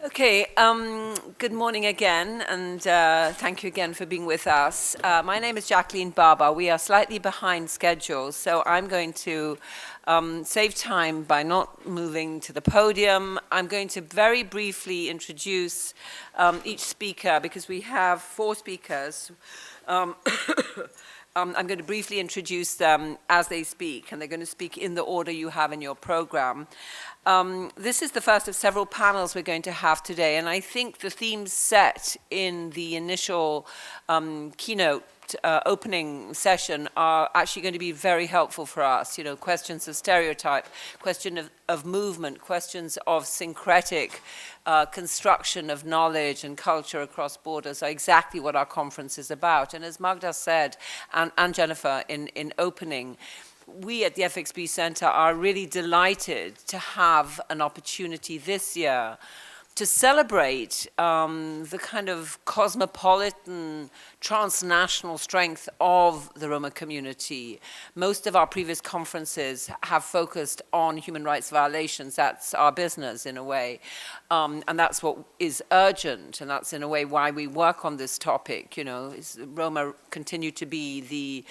Okay, good morning again, and thank you again for being with us. My name is Jacqueline Barber. We are slightly behind schedule, so I'm going to save time by not moving to the podium. I'm going to very briefly introduce each speaker because we have 4 speakers. I'm going to briefly introduce them as they speak, and they're going to speak in the order you have in your program. This is the first of several panels we're going to have today, and I think the themes set in the initial keynote opening session are actually going to be very helpful for us. You know, questions of stereotype, question of movement, questions of syncretic construction of knowledge and culture across borders are exactly what our conference is about. And as Magda said, and Jennifer in opening, we at the FXB Center are really delighted to have an opportunity this year to celebrate the kind of cosmopolitan, transnational strength of the Roma community. Most of our previous conferences have focused on human rights violations. That's our business, in a way. And that's what is urgent, and that's, in a way, why we work on this topic. You know, Roma continue to be the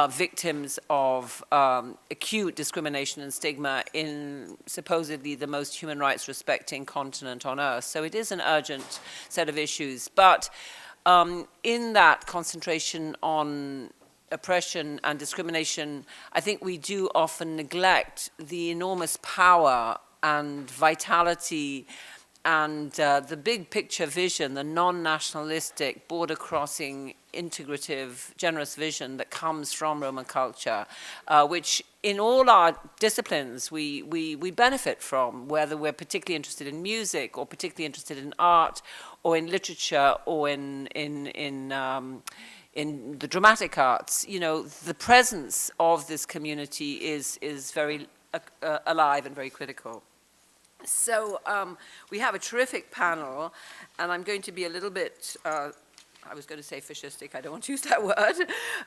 victims of acute discrimination and stigma in supposedly the most human rights respecting continent on earth. So it is an urgent set of issues. But in that concentration on oppression and discrimination, I think we do often neglect the enormous power and vitality and the big picture vision, the non-nationalistic, border-crossing, integrative, generous vision that comes from Roma culture, which in all our disciplines we benefit from, whether we're particularly interested in music or particularly interested in art or in literature or in the dramatic arts. You know, the presence of this community is very alive and very critical. So we have a terrific panel, and I'm going to be a little bit, I was going to say fascistic, I don't want to use that word,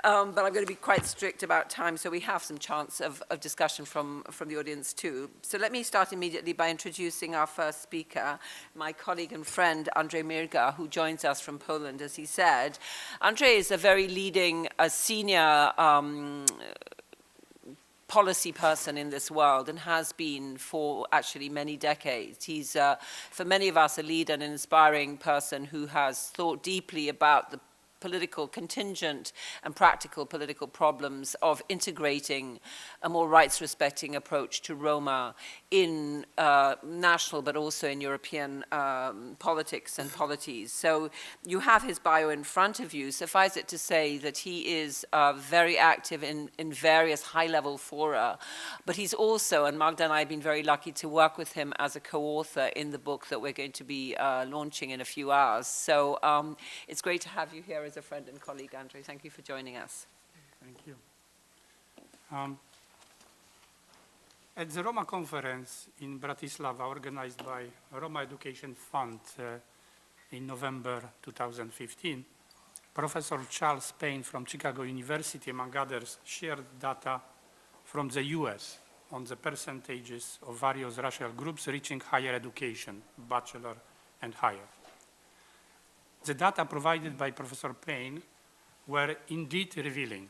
but I'm going to be quite strict about time, so we have some chance of discussion from the audience too. So let me start immediately by introducing our first speaker, my colleague and friend, Andrzej Mirga, who joins us from Poland, as he said. Andrzej is a very leading, senior policy person in this world and has been for actually many decades. He's, for many of us, a leader and an inspiring person who has thought deeply about the political contingent and practical political problems of integrating a more rights-respecting approach to Roma in national but also in European politics and polities. So you have his bio in front of you. Suffice it to say that he is very active in various high-level fora, but he's also, and Magda and I have been very lucky to work with him as a co-author in the book that we're going to be launching in a few hours. So it's great to have you here as a friend and colleague, Andrzej. Thank you for joining us. Thank you. At the Roma conference in Bratislava, organized by Roma Education Fund in November 2015, Professor Charles Payne from Chicago University, among others, shared data from the US on the percentages of various racial groups reaching higher education, bachelor and higher. The data provided by Professor Payne were indeed revealing.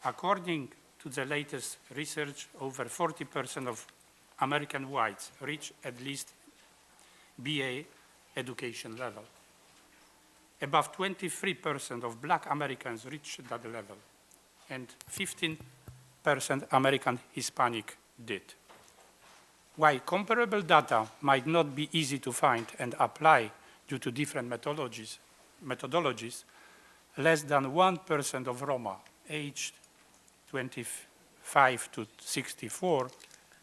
According to the latest research, over 40% of American whites reach at least BA education level. Above 23% of Black Americans reach that level, and 15% American Hispanic did. While comparable data might not be easy to find and apply due to different methodologies, less than 1% of Roma aged 25 to 64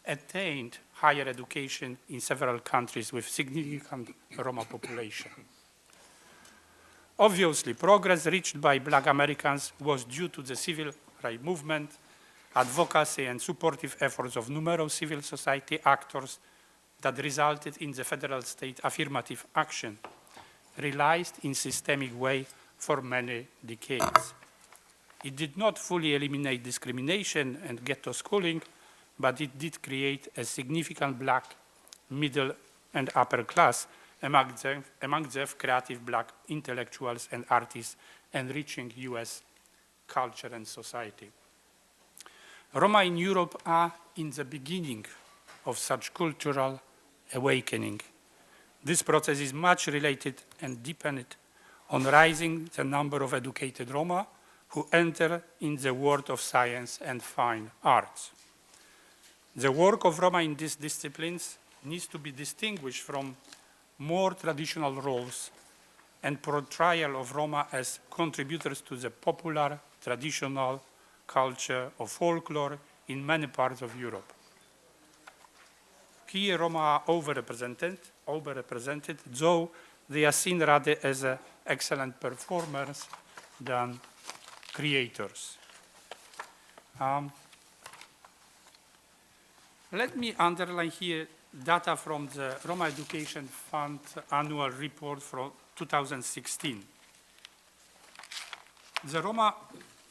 attained higher education in several countries with significant Roma population. Obviously, progress reached by Black Americans was due to the civil rights movement, advocacy and supportive efforts of numerous civil society actors that resulted in the federal state affirmative action, realized in systemic way for many decades. It did not fully eliminate discrimination and ghetto schooling, but it did create a significant Black middle and upper class among them creative black intellectuals and artists enriching US culture and society. Roma in Europe are in the beginning of such cultural awakening. This process is much related and dependent on rising the number of educated Roma who enter in the world of science and fine arts. The work of Roma in these disciplines needs to be distinguished from more traditional roles and portrayal of Roma as contributors to the popular, traditional culture of folklore in many parts of Europe. Here, Roma are overrepresented, though they are seen rather as excellent performers than creators. Let me underline here data from the Roma Education Fund annual report from 2016. The Roma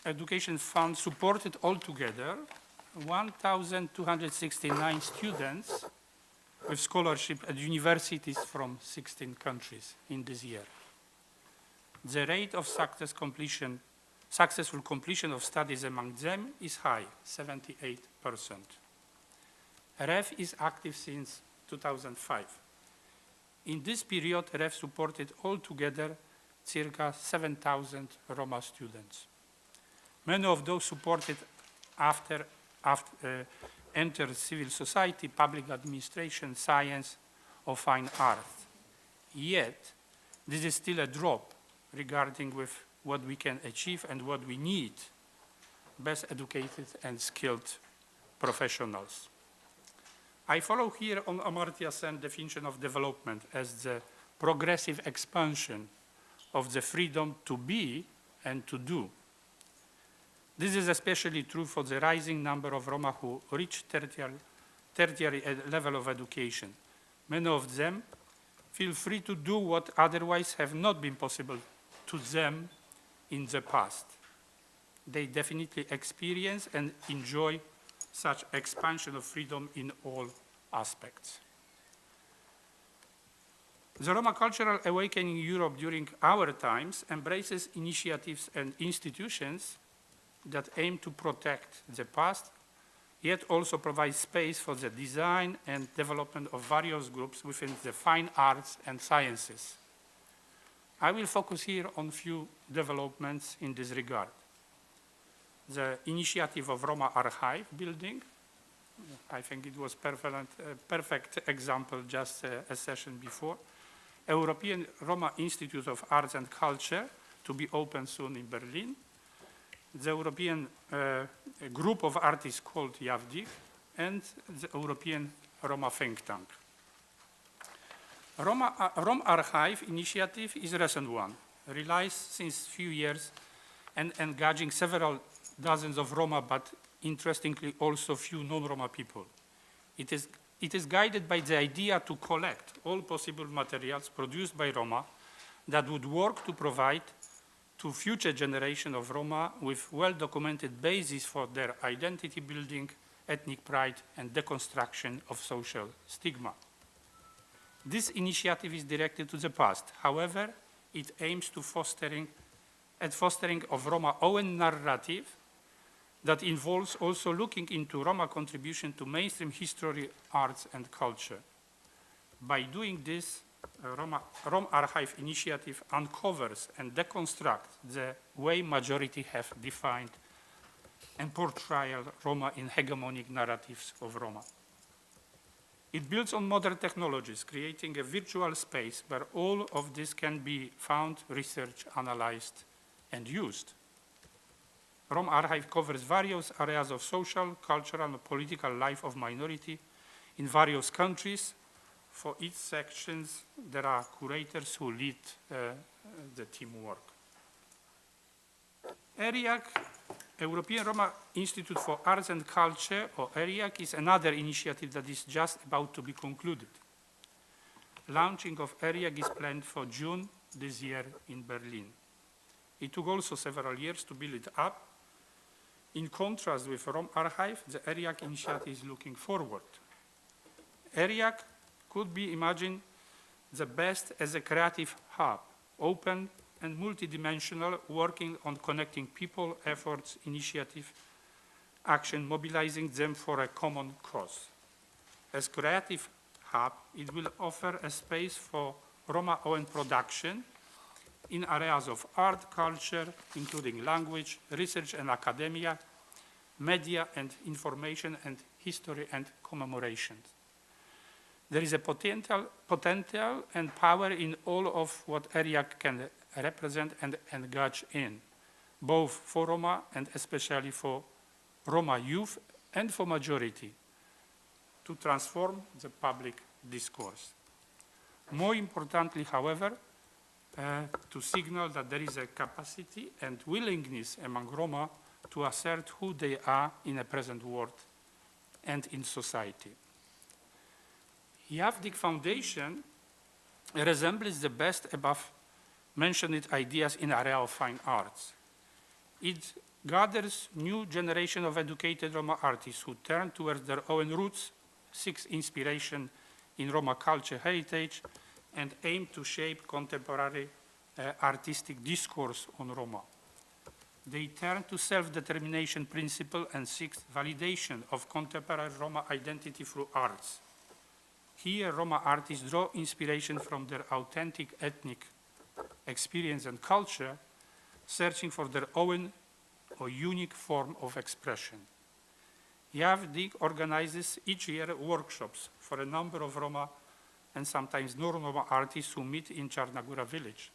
Education Fund supported altogether 1,269 students with scholarship at universities from 16 countries in this year. The rate of successful completion of studies among them is high, 78%. REF is active since 2005. In this period, REF supported altogether circa 7,000 Roma students. Many of those supported after entered civil society, public administration, science, or fine arts. Yet, this is still a drop regarding with what we can achieve and what we need, best educated and skilled professionals. I follow here on Amartya Sen's definition of development as the progressive expansion of the freedom to be and to do. This is especially true for the rising number of Roma who reach tertiary level of education. Many of them feel free to do what otherwise have not been possible to them in the past. They definitely experience and enjoy such expansion of freedom in all aspects. The Roma cultural awakening in Europe during our times embraces initiatives and institutions that aim to protect the past, yet also provide space for the design and development of various groups within the fine arts and sciences. I will focus here on few developments in this regard. The initiative of Roma Archive building, I think it was perfect example just a session before. European Roma Institute of Arts and Culture to be opened soon in Berlin. The European group of artists called Javdik, and the European Roma think tank. Roma Archive initiative is a recent one, realized since few years and engaging several dozens of Roma, but interestingly also few non-Roma people. It is guided by the idea to collect all possible materials produced by Roma that would work to provide to future generation of Roma with well-documented basis for their identity building, ethnic pride, and deconstruction of social stigma. This initiative is directed to the past. However, it aims to fostering of Roma own narrative that involves also looking into Roma contribution to mainstream history, arts, and culture. By doing this, Roma Archive initiative uncovers and deconstructs the way majority have defined and portrayal Roma in hegemonic narratives of Roma. It builds on modern technologies, creating a virtual space where all of this can be found, researched, analyzed, and used. Roma Archive covers various areas of social, cultural, and political life of minority in various countries. For each section, there are curators who lead the teamwork. ERIAC, European Roma Institute for Arts and Culture, or ERIAC, is another initiative that is just about to be concluded. Launching of ERIAC is planned for June this year in Berlin. It took also several years to build it up. In contrast with Roma Archive, the ERIAC initiative is looking forward. ERIAC could be imagined the best as a creative hub, open and multidimensional, working on connecting people, efforts, initiative, action, mobilizing them for a common cause. As creative hub, it will offer a space for Roma own production in areas of art, culture, including language, research and academia, media and information, and history and commemorations. There is a potential and power in all of what area can represent and engage in, both for Roma and especially for Roma youth and for majority, to transform the public discourse. More importantly, however, to signal that there is a capacity and willingness among Roma to assert who they are in a present world and in society. Javdik Foundation resembles the best above mentioned ideas in area of fine arts. It gathers new generation of educated Roma artists who turn towards their own roots, seek inspiration in Roma culture heritage, and aim to shape contemporary artistic discourse on Roma. They turn to self-determination principle and seek validation of contemporary Roma identity through arts. Here, Roma artists draw inspiration from their authentic ethnic experience and culture, searching for their own or unique form of expression. Javdik organizes each year workshops for a number of Roma and sometimes non-Roma artists who meet in Czarnagóra village,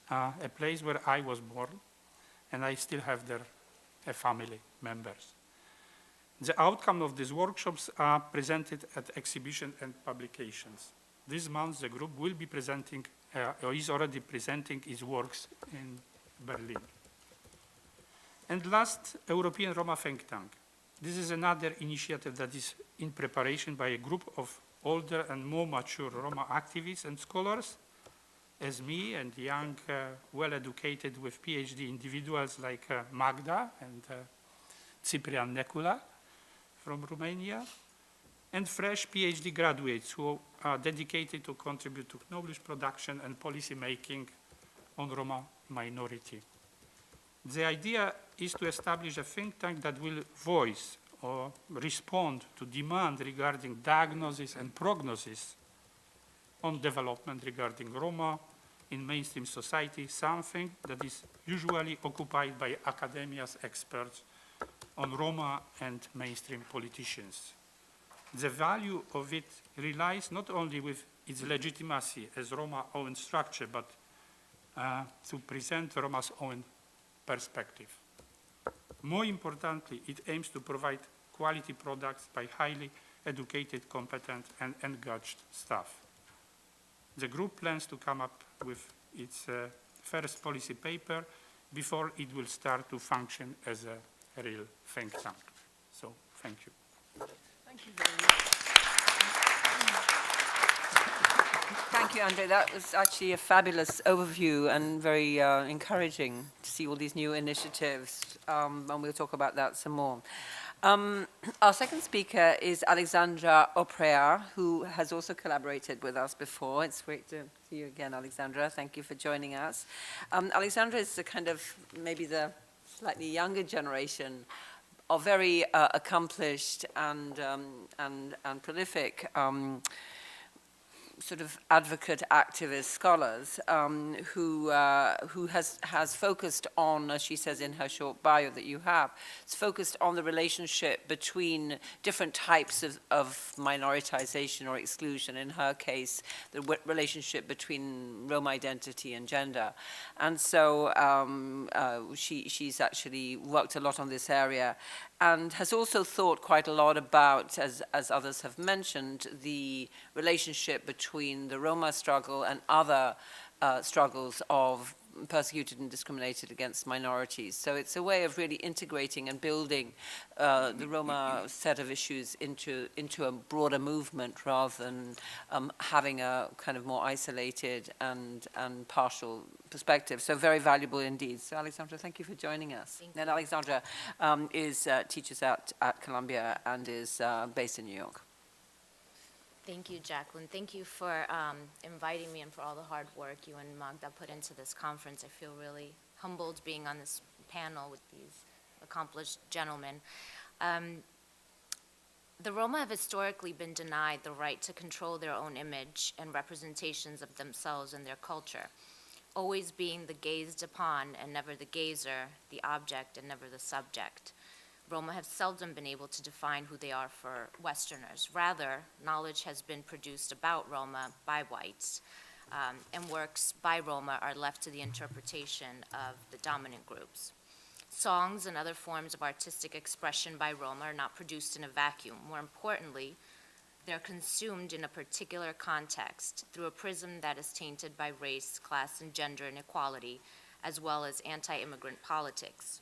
a place where I was born, and I still have their family members. The outcome of these workshops are presented at exhibition and publications. This month, the group will be presenting, or is already presenting its works in Berlin. And last, European Roma Think Tank. This is another initiative that is in preparation by a group of older and more mature Roma activists and scholars, as me and young, well-educated with PhD individuals like Magda and Ciprian Necula from Romania, and fresh PhD graduates who are dedicated to contribute to knowledge production and policy making on Roma minority. The idea is to establish a think tank that will voice or respond to demand regarding diagnosis and prognosis on development regarding Roma in mainstream society, something that is usually occupied by academia's experts on Roma and mainstream politicians. The value of it relies not only with its legitimacy as Roma own structure, but to present Roma's own perspective. More importantly, it aims to provide quality products by highly educated, competent, and engaged staff. The group plans to come up with its first policy paper before it will start to function as a real think tank. So, thank you. Thank you very much. Thank you, Andre. That was actually a fabulous overview and very encouraging to see all these new initiatives, and we'll talk about that some more. Our second speaker is Alexandra Oprea, who has also collaborated with us before. It's great to see you again, Alexandra. Thank you for joining us. Alexandra is the kind of maybe the slightly younger generation of very accomplished and prolific sort of advocate, activist scholars who has focused on, as she says in her short bio that you have, it's focused on the relationship between different types of minoritization or exclusion. In her case, the relationship between Roma identity and gender. And so she's actually worked a lot on this area and has also thought quite a lot about, as others have mentioned, the relationship between the Roma struggle and other struggles of persecuted and discriminated against minorities. So it's a way of really integrating and building the Roma set of issues into a broader movement rather than having a kind of more isolated and partial perspective. So very valuable indeed. So Alexandra, thank you for joining us. And Alexandra teaches at Columbia and is based in New York. Thank you, Jacqueline. Thank you for inviting me and for all the hard work you and Magda put into this conference. I feel really humbled being on this panel with these accomplished gentlemen. The Roma have historically been denied the right to control their own image and representations of themselves and their culture, always being the gazed upon and never the gazer, the object and never the subject. Roma have seldom been able to define who they are for Westerners. Rather, knowledge has been produced about Roma by whites, and works by Roma are left to the interpretation of the dominant groups. Songs and other forms of artistic expression by Roma are not produced in a vacuum. More importantly, they're consumed in a particular context through a prism that is tainted by race, class, and gender inequality, as well as anti-immigrant politics.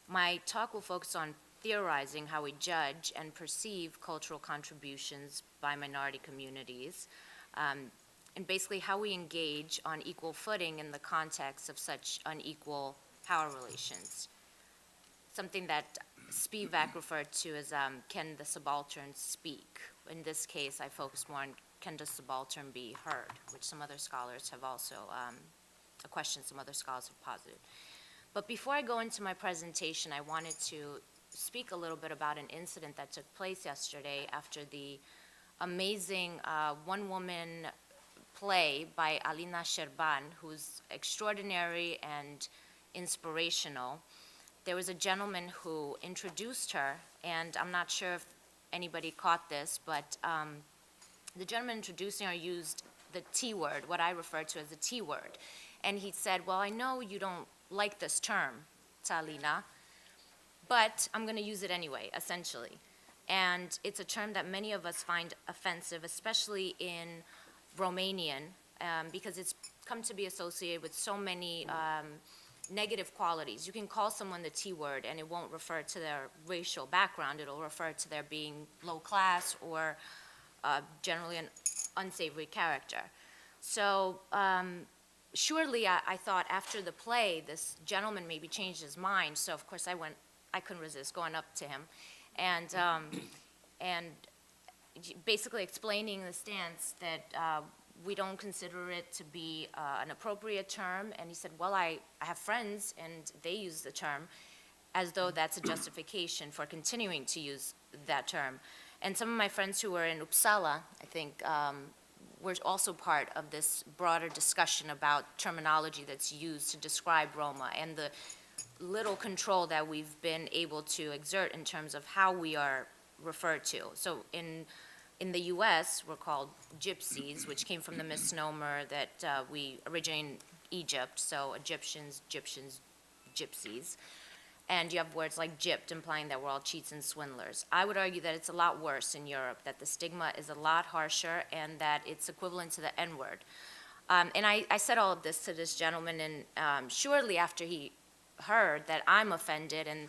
My talk will focus on theorizing how we judge and perceive cultural contributions by minority communities, and basically how we engage on equal footing in the context of such unequal power relations. Something that Spivak referred to as can the subaltern speak? In this case, I focused more on can the subaltern be heard, which some other scholars have also, a question some other scholars have posited. But before I go into my presentation, I wanted to speak a little bit about an incident that took place yesterday after the amazing one-woman play by Alina Sherban, who's extraordinary and inspirational. There was a gentleman who introduced her, and I'm not sure if anybody caught this, but the gentleman introducing her used the T word, what I refer to as the T word. And he said, well, I know you don't like this term, Talina, but I'm going to use it anyway, essentially. And it's a term that many of us find offensive, especially in Romanian, because it's come to be associated with so many negative qualities. You can call someone the T word and it won't refer to their racial background, it'll refer to their being low class or generally an unsavory character. So surely I thought after the play, this gentleman maybe changed his mind. So of course I couldn't resist going up to him and basically explaining the stance that we don't consider it to be an appropriate term. And he said, well, I have friends and they use the term, as though that's a justification for continuing to use that term. And some of my friends who were in Uppsala, I think, were also part of this broader discussion about terminology that's used to describe Roma and the little control that we've been able to exert in terms of how we are referred to. So in the US, we're called gypsies, which came from the misnomer that we originate in Egypt, so Egyptians, gypsies. And you have words like gypped, implying that we're all cheats and swindlers. I would argue that it's a lot worse in Europe, that the stigma is a lot harsher and that it's equivalent to the N-word. And I said all of this to this gentleman, and surely after he heard that I'm offended, and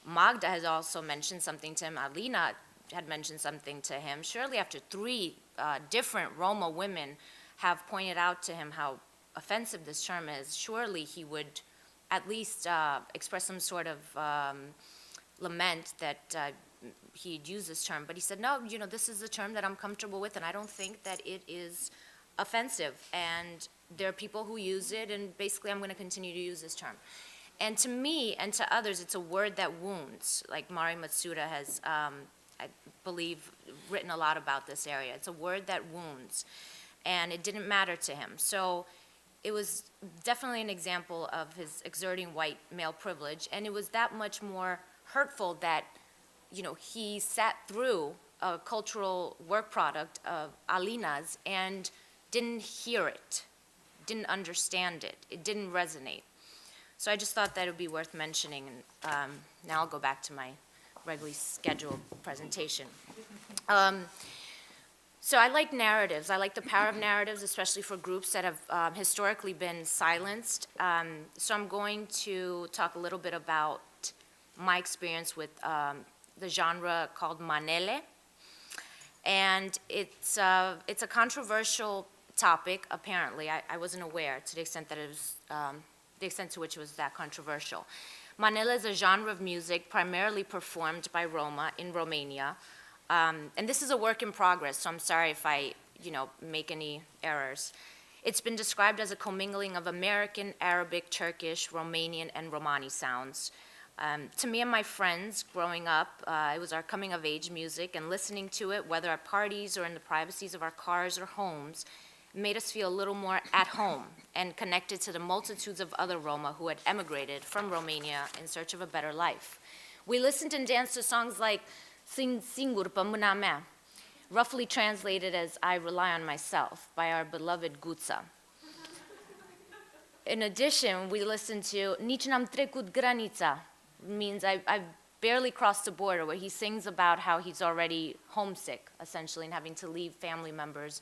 Magda has also mentioned something to him, Alina had mentioned something to him, surely after 3 different Roma women have pointed out to him how offensive this term is, surely he would at least express some sort of lament that he'd use this term. But he said, no, this is a term that I'm comfortable with, and I don't think that it is offensive. And there are people who use it, and basically I'm going to continue to use this term. And to me and to others, it's a word that wounds. Like Mari Matsuda has, I believe, written a lot about this area. It's a word that wounds, and it didn't matter to him. So it was definitely an example of his exerting white male privilege, and it was that much more hurtful that, he sat through a cultural work product of Alina's and didn't hear it, didn't understand it, it didn't resonate. So I just thought that it would be worth mentioning, and now I'll go back to my regularly scheduled presentation. So I like narratives. I like the power of narratives, especially for groups that have historically been silenced. So I'm going to talk a little bit about my experience with the genre called Manele. And it's a controversial topic, apparently. I wasn't aware to the extent that it was, the extent to which it was that controversial. Manele is a genre of music primarily performed by Roma in Romania. And this is a work in progress, so I'm sorry if I, make any errors. It's been described as a commingling of American, Arabic, Turkish, Romanian, and Romani sounds. To me and my friends growing up, it was our coming of age music, and listening to it, whether at parties or in the privacies of our cars or homes, made us feel a little more at home and connected to the multitudes of other Roma who had emigrated from Romania in search of a better life. We listened and danced to songs like Sunt singur pe mâna mea, roughly translated as I Rely on Myself by our beloved Guța. In addition, we listened to Nici n-am trecut granița, means I've barely crossed the border, where he sings about how he's already homesick, essentially, and having to leave family members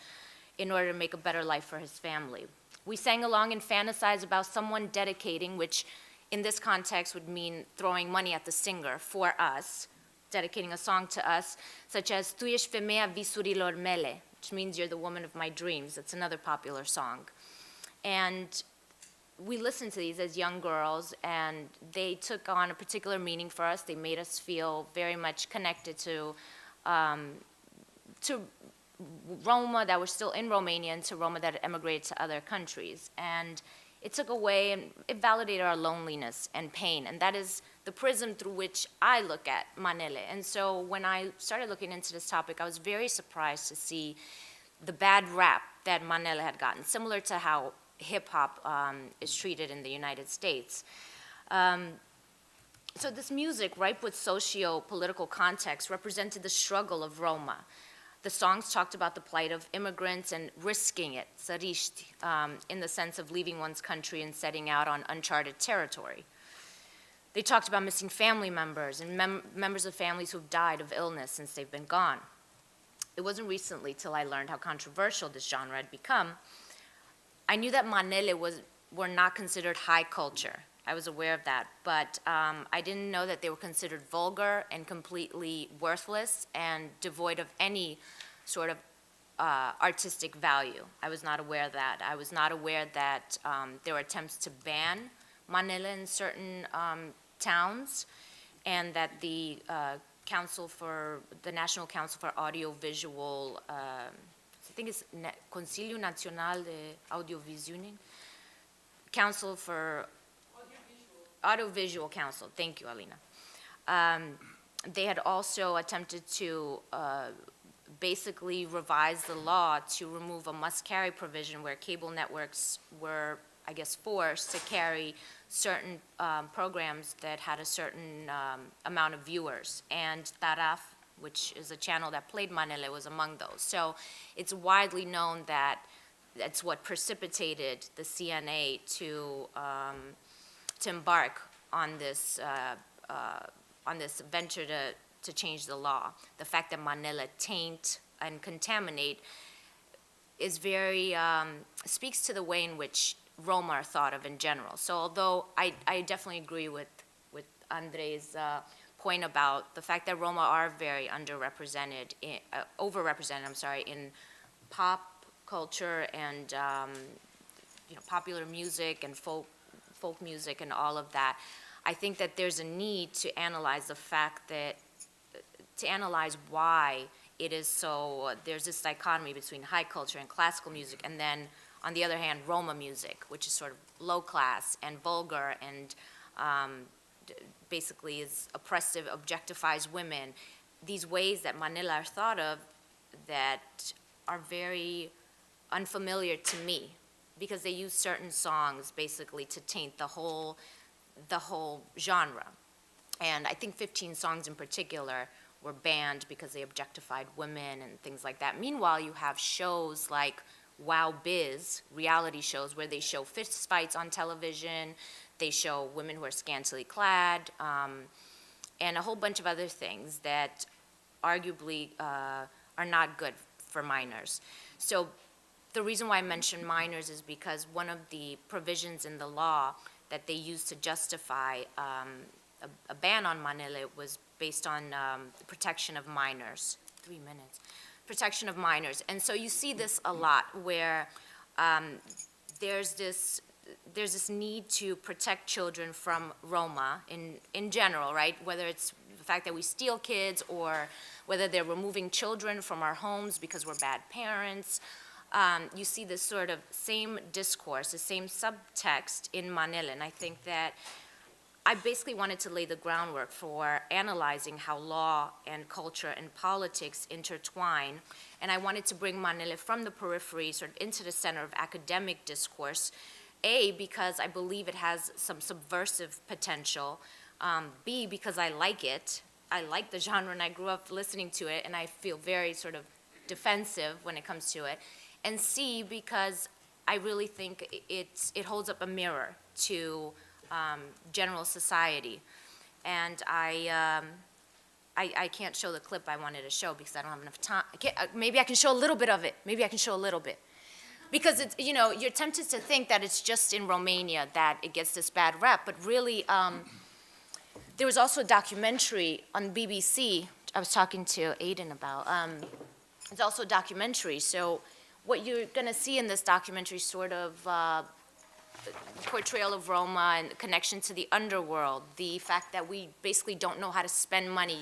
in order to make a better life for his family. We sang along and fantasized about someone dedicating, which in this context would mean throwing money at the singer for us, dedicating a song to us, such as Tu ești femeia visurilor mele, which means you're the woman of my dreams. That's another popular song. And we listened to these as young girls, and they took on a particular meaning for us. They made us feel very much connected to Roma that were still in Romania and to Roma that had emigrated to other countries. And it took away and it validated our loneliness and pain. And that is the prism through which I look at Manele. And so when I started looking into this topic, I was very surprised to see the bad rap that Manele had gotten, similar to how hip-hop is treated in the United States. So this music, ripe with socio-political context, represented the struggle of Roma. The songs talked about the plight of immigrants and risking it, țăriști, in the sense of leaving one's country and setting out on uncharted territory. They talked about missing family members and members of families who've died of illness since they've been gone. It wasn't recently till I learned how controversial this genre had become. I knew that Manele were not considered high culture. I was aware of that, but I didn't know that they were considered vulgar and completely worthless and devoid of any sort of artistic value. I was not aware of that. I was not aware that there were attempts to ban Manele in certain towns, and that the National Council for Audiovisual, I think it's Consiliul Național de Audioviziune, Council for Audiovisual Council, thank you, Alina. They had also attempted to basically revise the law to remove a must-carry provision where cable networks were, I guess, forced to carry certain programs that had a certain amount of viewers. And Taraf, which is a channel that played Manele, was among those. So it's widely known that that's what precipitated the CNA to embark on this venture to change the law. The fact that Manele taint and contaminate is very, speaks to the way in which Roma are thought of in general. So although I definitely agree with Andrei's point about the fact that Roma are very overrepresented, in pop culture and popular music and folk music and all of that, I think that there's a need to analyze why it is so, there's this dichotomy between high culture and classical music, and then on the other hand, Roma music, which is sort of low class and vulgar and basically is oppressive, objectifies women. These ways that Manele are thought of that are very unfamiliar to me, because they use certain songs basically to taint the whole genre. And I think 15 songs in particular were banned because they objectified women and things like that. Meanwhile, you have shows like Wow Biz, reality shows where they show fist fights on television, they show women who are scantily clad, and a whole bunch of other things that arguably are not good for minors. So the reason why I mention minors is because one of the provisions in the law that they used to justify a ban on Manele was based on the protection of minors. 3 minutes. Protection of minors. And so you see this a lot where there's this need to protect children from Roma in general, right? Whether it's fact that we steal kids, or whether they're removing children from our homes because we're bad parents. You see this sort of same discourse, the same subtext in Manila, and I think that I basically wanted to lay the groundwork for analyzing how law and culture and politics intertwine, and I wanted to bring Manila from the periphery sort of into the center of academic discourse, A, because I believe it has some subversive potential, B, because I like it. I like the genre and I grew up listening to it, and I feel very sort of defensive when it comes to it, and C, because I really think it holds up a mirror to general society. And I can't show the clip I wanted to show because I don't have enough time. Maybe I can show a little bit of it. Maybe I can show a little bit. Because it's, you know, you're tempted to think that it's just in Romania that it gets this bad rep, but really, there was also a documentary on BBC I was talking to Aiden about. It's also a documentary, so what you're gonna see in this documentary sort of portrayal of Roma and connection to the underworld, the fact that we basically don't know how to spend money.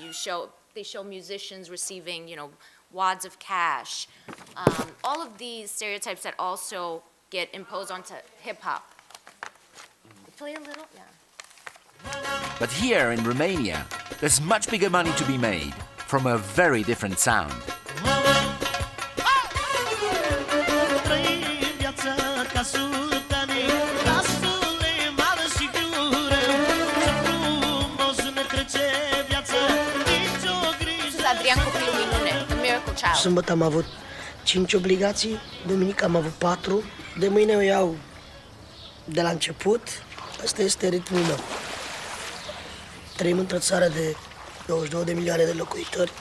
They show musicians receiving, you know, wads of cash. All of these stereotypes that also get imposed onto hip hop. Play a little, yeah. But here in Romania, there's much bigger money to be made from a very different sound. Adrian Copilul Minune, The Miracle Child. Sâmbătă am avut 5 obligații, duminică am avut 4, de mâine o iau de la început. Asta este ritmul meu. Trăim într-o țară de 22 de milioane de locuitori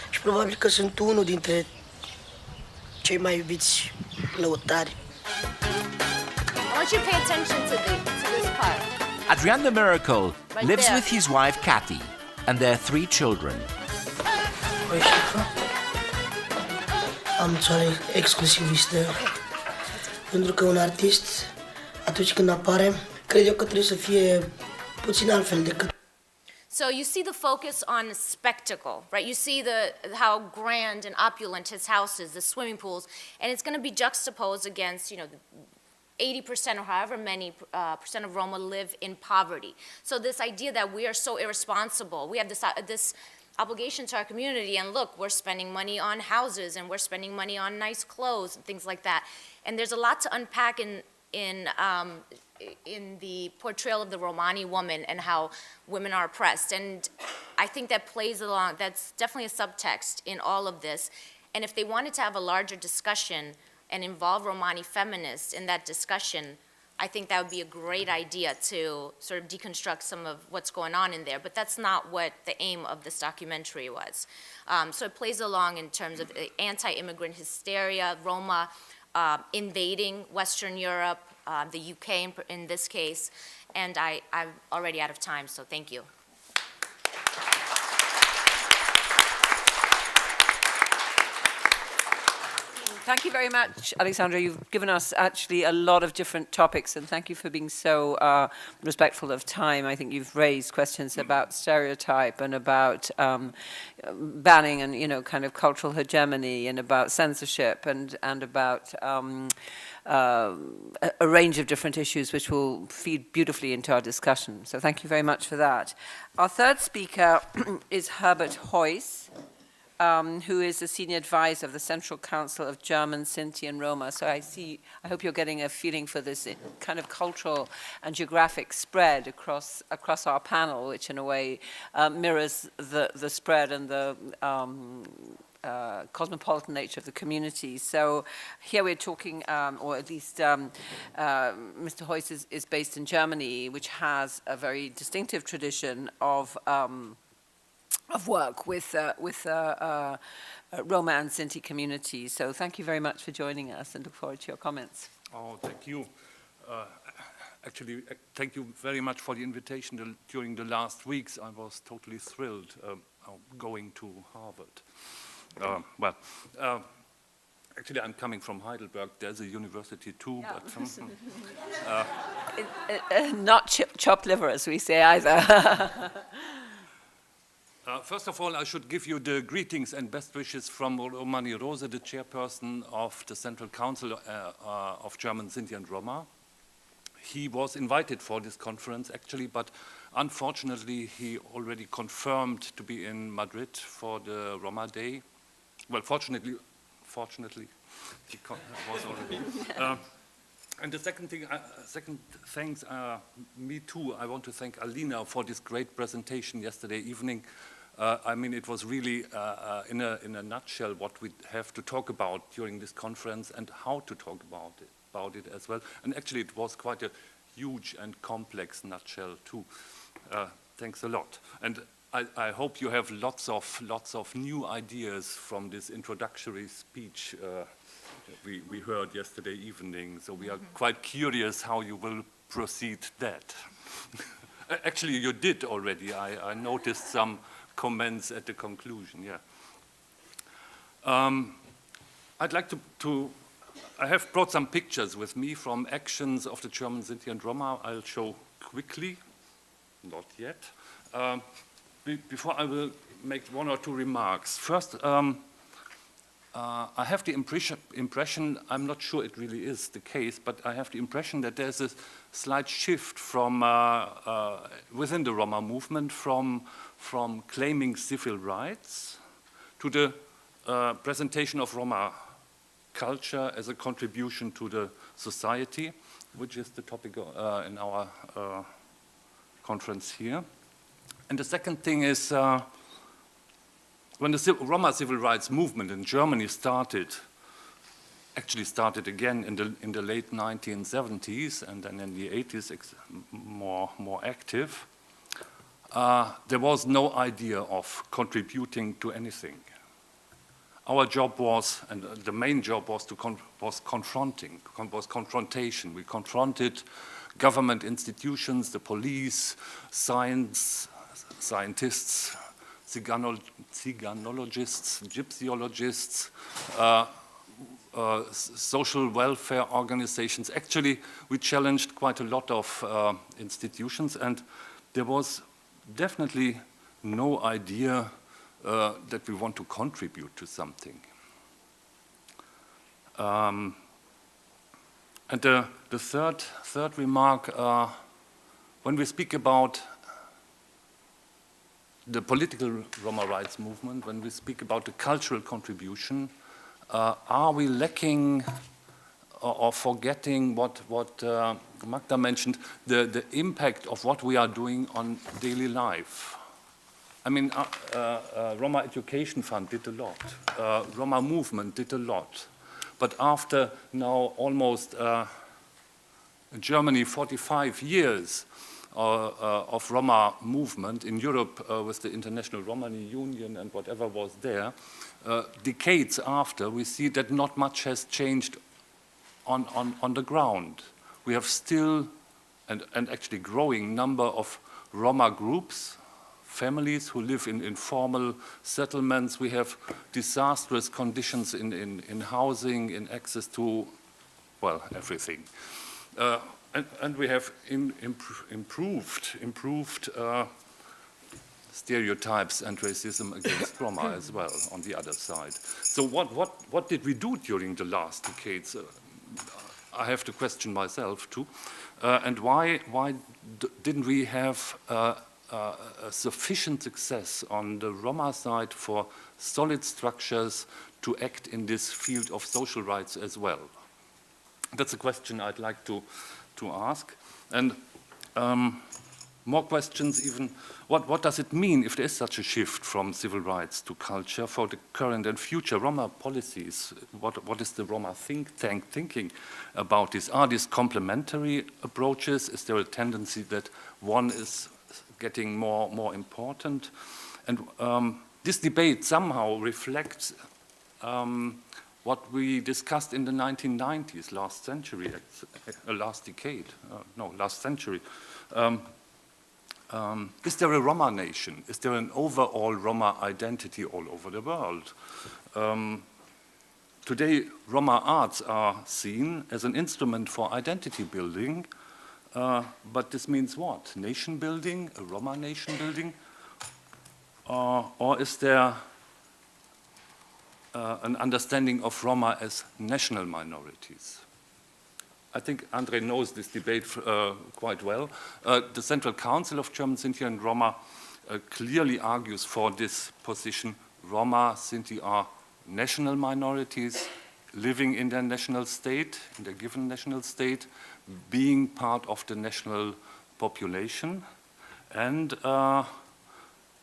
și probabil că sunt unul dintre cei mai iubiți lăutari. I want you to pay attention to this part. Adrian the Miracle lives there. with his wife Kathy and their 3 children. Păi, șefă, am țoare exclusivistă, pentru că un artist, atunci când apare, cred eu că trebuie să fie puțin altfel decât. So you see the focus on spectacle, right? You see how grand and opulent his house is, the swimming pools, and it's going to be juxtaposed against, you know, 80% or however many percent of Roma live in poverty. So this idea that we are so irresponsible, we have this obligation to our community, and look, we're spending money on houses, and we're spending money on nice clothes and things like that. And there's a lot to unpack in the portrayal of the Romani woman and how women are oppressed. And I think that plays along, that's definitely a subtext in all of this. And if they wanted to have a larger discussion and involve Romani feminists in that discussion, I think that would be a great idea to sort of deconstruct some of what's going on in there. But that's not what the aim of this documentary was. So it plays along in terms of anti-immigrant hysteria, Roma invading Western Europe, the UK in this case, and I'm already out of time, so thank you. Thank you very much, Alexandra. You've given us actually a lot of different topics, and thank you for being so respectful of time. I think you've raised questions about stereotype and about banning and, you know, kind of cultural hegemony, and about censorship, and about a range of different issues which will feed beautifully into our discussion. So thank you very much for that. Our third speaker is Herbert Heuss, who is the senior advisor of the Central Council of German, Sinti, and Roma. So I hope you're getting a feeling for this kind of cultural and geographic spread across our panel, which in a way mirrors the spread and the cosmopolitan nature of the community. So here we're talking, or at least Mr. Heuss is based in Germany, which has a very distinctive tradition of work with Roma and Sinti communities. So thank you very much for joining us, and look forward to your comments. Oh, thank you. Actually, thank you very much for the invitation. During the last weeks, I was totally thrilled going to Harvard. Actually, I'm coming from Heidelberg. There's a university too, Yeah. but Not chopped liver, as we say either. First of all, I should give you the greetings and best wishes from Romani Rose, the chairperson of the Central Council of German, Sinti and Roma. He was invited for this conference, actually, but unfortunately, he already confirmed to be in Madrid for the Roma Day. Well, fortunately, he was already. And the second thing, thanks, me too, I want to thank Alina for this great presentation yesterday evening. I mean, it was really, in a nutshell, what we have to talk about during this conference and how to talk about it as well. And actually, it was quite a huge and complex nutshell too. Thanks a lot. And I hope you have lots of new ideas from this introductory speech we heard yesterday evening. So we are quite curious how you will proceed that. Actually, you did already. I noticed some comments at the conclusion, yeah. I'd like to I have brought some pictures with me from actions of the German Sinti and Roma. I'll show quickly, not yet. Before I will make one or two remarks. First, I have the impression, I'm not sure it really is the case, but I have the impression that there's a slight shift from within the Roma movement from claiming civil rights to the presentation of Roma culture as a contribution to the society, which is the topic in our conference here. And the second thing is, when the Roma civil rights movement in Germany actually started again in the late 1970s and then in the 80s more active, there was no idea of contributing to anything. Our job was, and the main job was confrontation. We confronted government institutions, the police, science, scientists, Zyganologists, gypsyologists, social welfare organizations. Actually, we challenged quite a lot of institutions, and there was definitely no idea that we want to contribute to something. And the third remark, when we speak about the political Roma rights movement, when we speak about the cultural contribution, are we lacking or forgetting what Magda mentioned, the impact of what we are doing on daily life? I mean, Roma Education Fund did a lot. Roma movement did a lot. But after now almost Germany 45 years of Roma movement in Europe with the International Romani Union and whatever was there, decades after, we see that not much has changed on the ground. We have still, and actually growing number of Roma groups, families who live in informal settlements. We have disastrous conditions in housing, in access to, well, everything. And we have improved stereotypes and racism against Roma as well on the other side. So what did we do during the last decades? I have to question myself too. And why didn't we have a sufficient success on the Roma side for solid structures to act in this field of social rights as well? That's a question I'd like to ask. And more questions even, what does it mean if there is such a shift from civil rights to culture for the current and future Roma policies? What is the Roma think tank thinking about this? Are these complementary approaches? Is there a tendency that one is getting more important? And this debate somehow reflects what we discussed in the 1990s, last century, last decade, last century. Is there a Roma nation? Is there an overall Roma identity all over the world? Today, Roma arts are seen as an instrument for identity building, but this means what? Nation building, a Roma nation building? or is there an understanding of Roma as national minorities? I think Andrei knows this debate quite well. The Central Council of German Sinti and Roma clearly argues for this position. Roma, Sinti are national minorities living in their national state, in their given national state, being part of the national population, and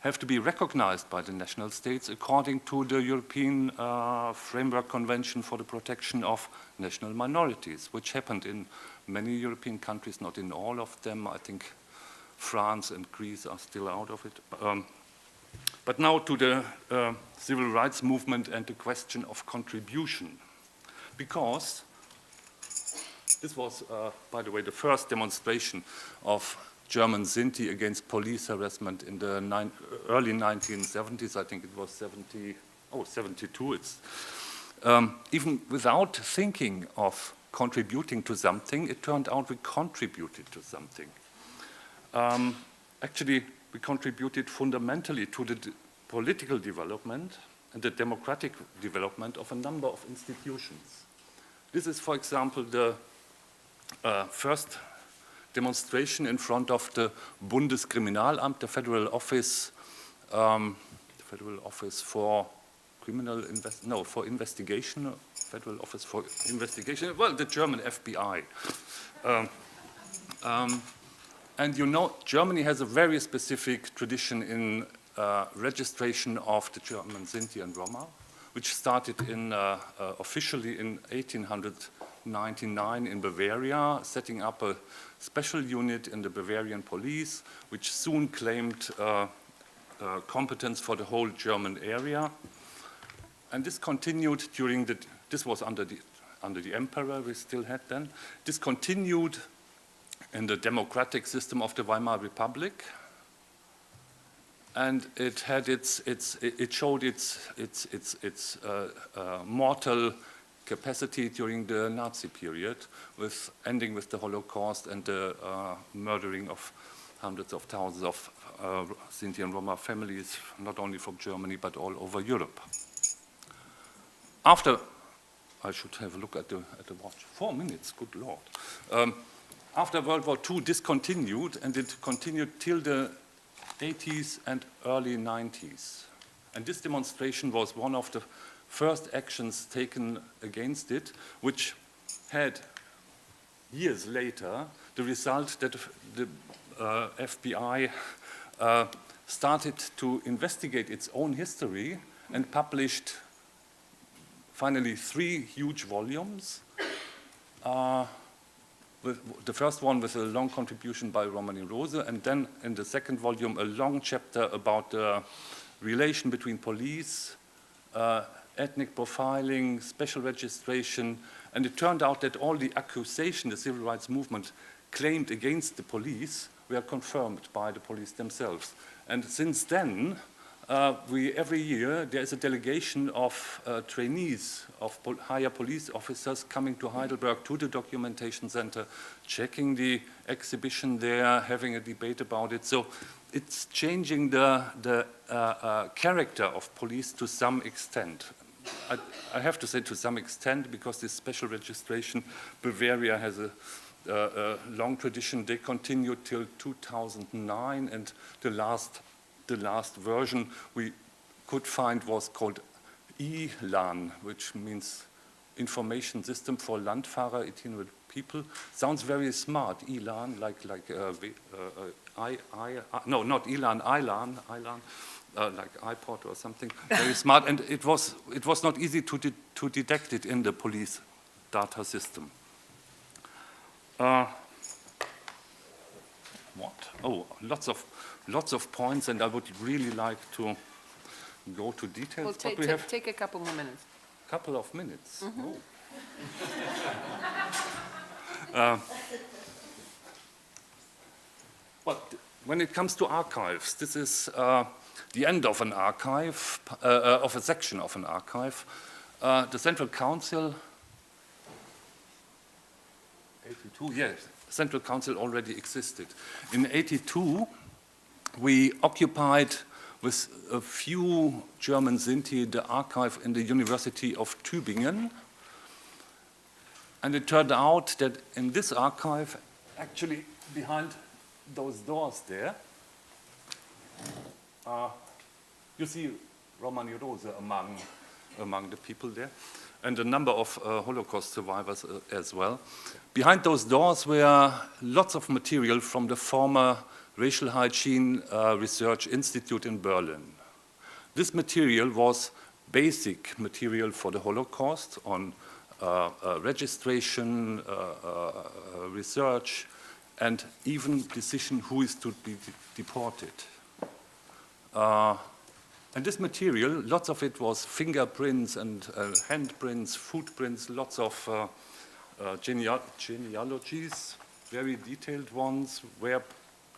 have to be recognized by the national states according to the European Framework Convention for the Protection of National Minorities, which happened in many European countries, not in all of them. I think France and Greece are still out of it. But now to the civil rights movement and the question of contribution. Because this was, by the way, the first demonstration of German Sinti against police harassment in the early 1970s. I think it was 72. It's, even without thinking of contributing to something, it turned out we contributed to something. Actually, we contributed fundamentally to the political development and the democratic development of a number of institutions. This is, for example, the first demonstration in front of the Bundeskriminalamt, the Federal Office for for investigation, Federal Office for Investigation, well, the German FBI. And you know, Germany has a very specific tradition in registration of the German Sinti and Roma, which started in, officially in 1899 in Bavaria, setting up a special unit in the Bavarian police, which soon claimed competence for the whole German area. And this continued during the, this was under the emperor we still had then. This continued in the democratic system of the Weimar Republic. And it had it showed its mortal capacity during the Nazi period, with ending with the Holocaust and the murdering of hundreds of thousands of Sinti and Roma families, not only from Germany but all over Europe. After, I should have a look at the watch. 4 minutes, good Lord. After World War II, this continued, and it continued till the 80s and early 90s. And this demonstration was one of the first actions taken against it, which had, years later, the result that the FBI started to investigate its own history and published finally 3 huge volumes. The first one with a long contribution by Romani Rose, and then in the second volume a long chapter about the relation between police, ethnic profiling, special registration, and it turned out that all the accusations the civil rights movement claimed against the police were confirmed by the police themselves. And since then, every year there is a delegation of trainees, of higher police officers coming to Heidelberg to the documentation center, checking the exhibition there, having a debate about it. So it's changing the character of police to some extent. I have to say to some extent, because this special registration, Bavaria has a long tradition. They continued till 2009, and the last version we could find was called ILAN, which means Information System for Landfahrer, itinerant people. Sounds very smart, ILAN, no, not ILAN, ILAN, like iPod or something, very smart. And it was not easy to detect it in the police data system. What? Oh, lots of points, and I would really like to go to details. Well, take a couple more minutes. Couple of minutes. Mm-hmm. Oh. Well, when it comes to archives, this is the end of an archive, of a section of an archive. The Central Council, 82, yes, Central Council already existed. In 82, we occupied with a few German Sinti, the archive in the University of Tübingen. And it turned out that in this archive, actually behind those doors there, you see Romani Rose among the people there, and a number of Holocaust survivors as well. Behind those doors were lots of material from the former Racial Hygiene Research Institute in Berlin. This material was basic material for the Holocaust on registration, research, and even decision who is to be deported. And this material, lots of it was fingerprints and handprints, footprints, lots of genealogies, very detailed ones. Where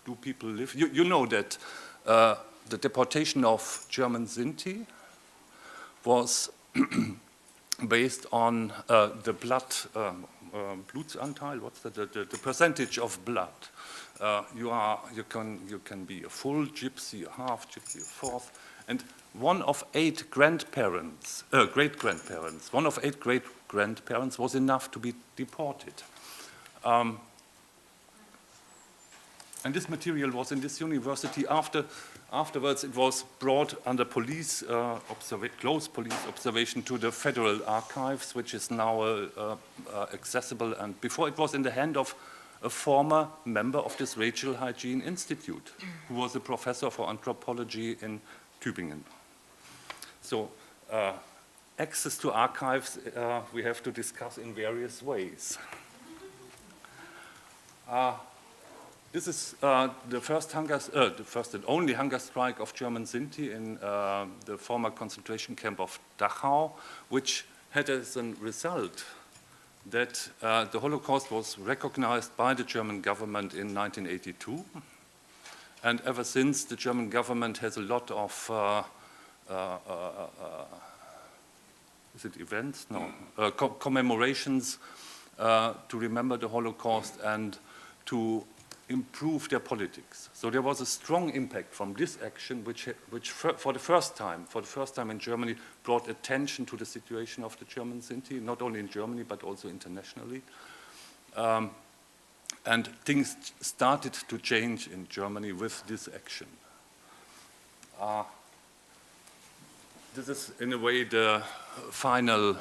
do people live? You know that the deportation of German Sinti was based on the blood, Blutsanteil, what's the percentage of blood. You can be a full gypsy, a half gypsy, a fourth, and one of 8 grandparents, great-grandparents, one of 8 great-grandparents was enough to be deported. And this material was in this university. Afterwards, it was brought under police close police observation to the Federal Archives, which is now accessible. And before, it was in the hand of a former member of this Racial Hygiene Institute, who was a professor for anthropology in Tübingen. So access to archives we have to discuss in various ways. This is the first and only hunger strike of German Sinti in the former concentration camp of Dachau, which had as a result that the Holocaust was recognized by the German government in 1982. And ever since, the German government has a lot of is it events? No, commemorations to remember the Holocaust and to improve their politics. So there was a strong impact from this action, which for the first time in Germany, brought attention to the situation of the German Sinti, not only in Germany but also internationally. And things started to change in Germany with this action. This is, in a way, the final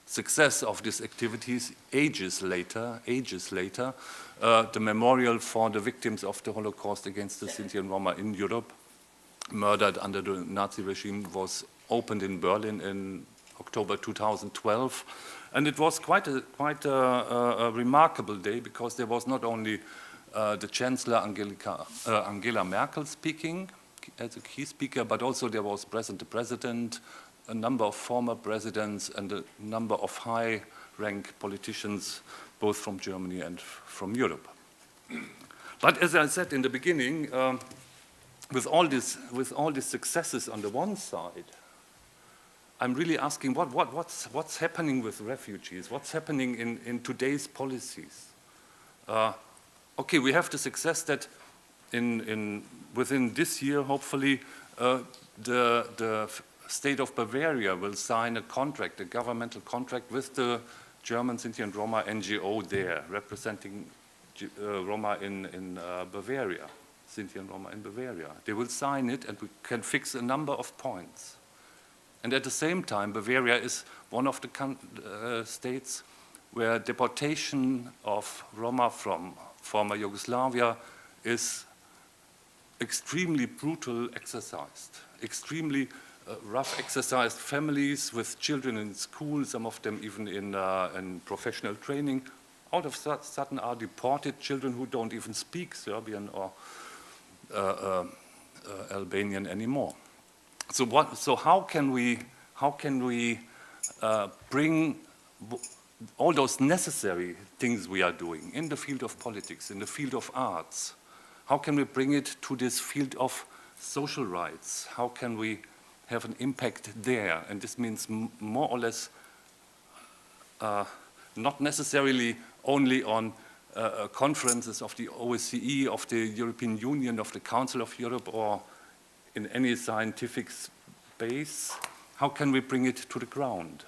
success of these activities. Ages later, the memorial for the victims of the Holocaust against the Sinti and Roma in Europe, murdered under the Nazi regime, was opened in Berlin in October 2012. And it was quite a remarkable day, because there was not only the Chancellor Angela Merkel speaking as a key speaker, but also there was present the President, a number of former presidents, and a number of high-rank politicians, both from Germany and from Europe. But as I said in the beginning, with all these successes on the one side, I'm really asking what's happening with refugees? What's happening in today's policies? Okay, we have the success that within this year, hopefully, the state of Bavaria will sign a contract, a governmental contract with the German Sinti and Roma NGO there, representing Roma in Bavaria, Sinti and Roma in Bavaria. They will sign it, and we can fix a number of points. And at the same time, Bavaria is one of the states where deportation of Roma from former Yugoslavia is extremely brutal exercised, extremely rough exercised. Families with children in school, some of them even in professional training, out of sudden are deported. Children who don't even speak Serbian or Albanian anymore. So how can we bring all those necessary things we are doing in the field of politics, in the field of arts? How can we bring it to this field of social rights? How can we have an impact there? And this means more or less not necessarily only on conferences of the OSCE, of the European Union, of the Council of Europe, or in any scientific space? How can we bring it to the ground?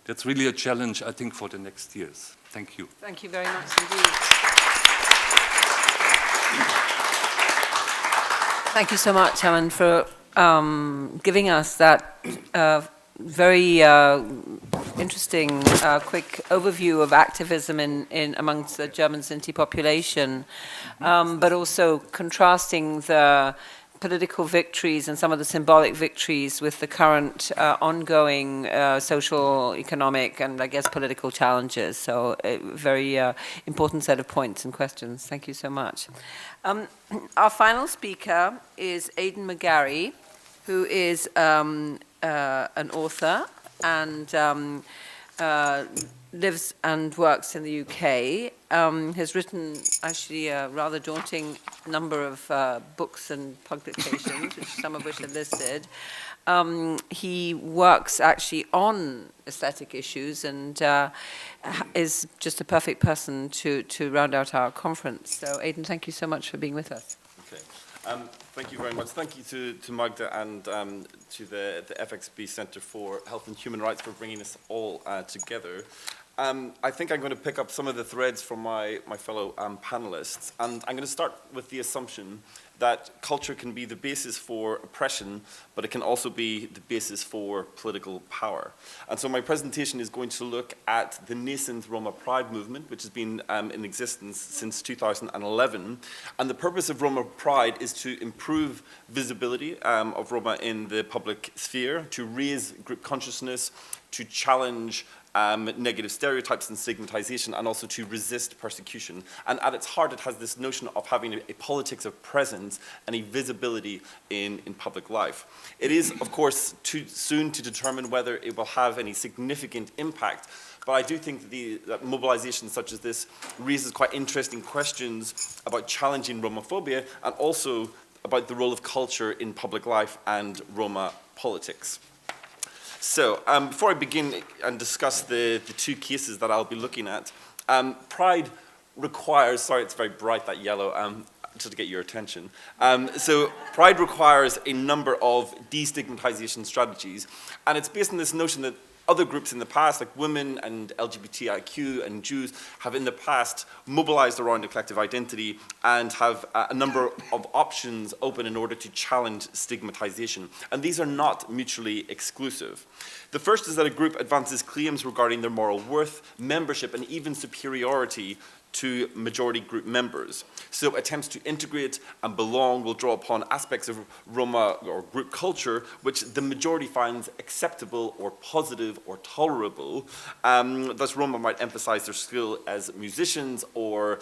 That's really a challenge, I think, for the next years. Thank you. Thank you very much indeed. Thank you so much, Alan, for giving us that very interesting, quick overview of activism in amongst the German Sinti population, but also contrasting the political victories and some of the symbolic victories with the current ongoing social, economic, and I guess political challenges. So a very important set of points and questions. Thank you so much. Our final speaker is Aidan McGarry, who is an author and lives and works in the UK, has written actually a rather daunting number of books and publications, some of which are listed. He works actually on aesthetic issues and is just a perfect person to round out our conference. So Aidan, thank you so much for being with us. Okay. Thank you very much. Thank you to Magda and to the FXB Centre for Health and Human Rights for bringing us all together. I think I'm going to pick up some of the threads from my fellow panelists, and I'm going to start with the assumption that culture can be the basis for oppression, but it can also be the basis for political power. And so my presentation is going to look at the nascent Roma Pride movement, which has been in existence since 2011. And the purpose of Roma Pride is to improve visibility of Roma in the public sphere, to raise group consciousness, to challenge negative stereotypes and stigmatization, and also to resist persecution. And at its heart, it has this notion of having a politics of presence and a visibility in public life. It is, of course, too soon to determine whether it will have any significant impact, but I do think that mobilization such as this raises quite interesting questions about challenging Romophobia and also about the role of culture in public life and Roma politics. So, before I begin and discuss the two cases that I'll be looking at, Pride requires, sorry it's very bright that yellow, just to get your attention. So Pride requires a number of destigmatization strategies, and it's based on this notion that other groups in the past, like women and LGBTIQ and Jews, have in the past mobilized around a collective identity and have a number of options open in order to challenge stigmatization. And these are not mutually exclusive. The first is that a group advances claims regarding their moral worth, membership, and even superiority to majority group members. So attempts to integrate and belong will draw upon aspects of Roma or group culture which the majority finds acceptable or positive or tolerable. Thus Roma might emphasize their skill as musicians or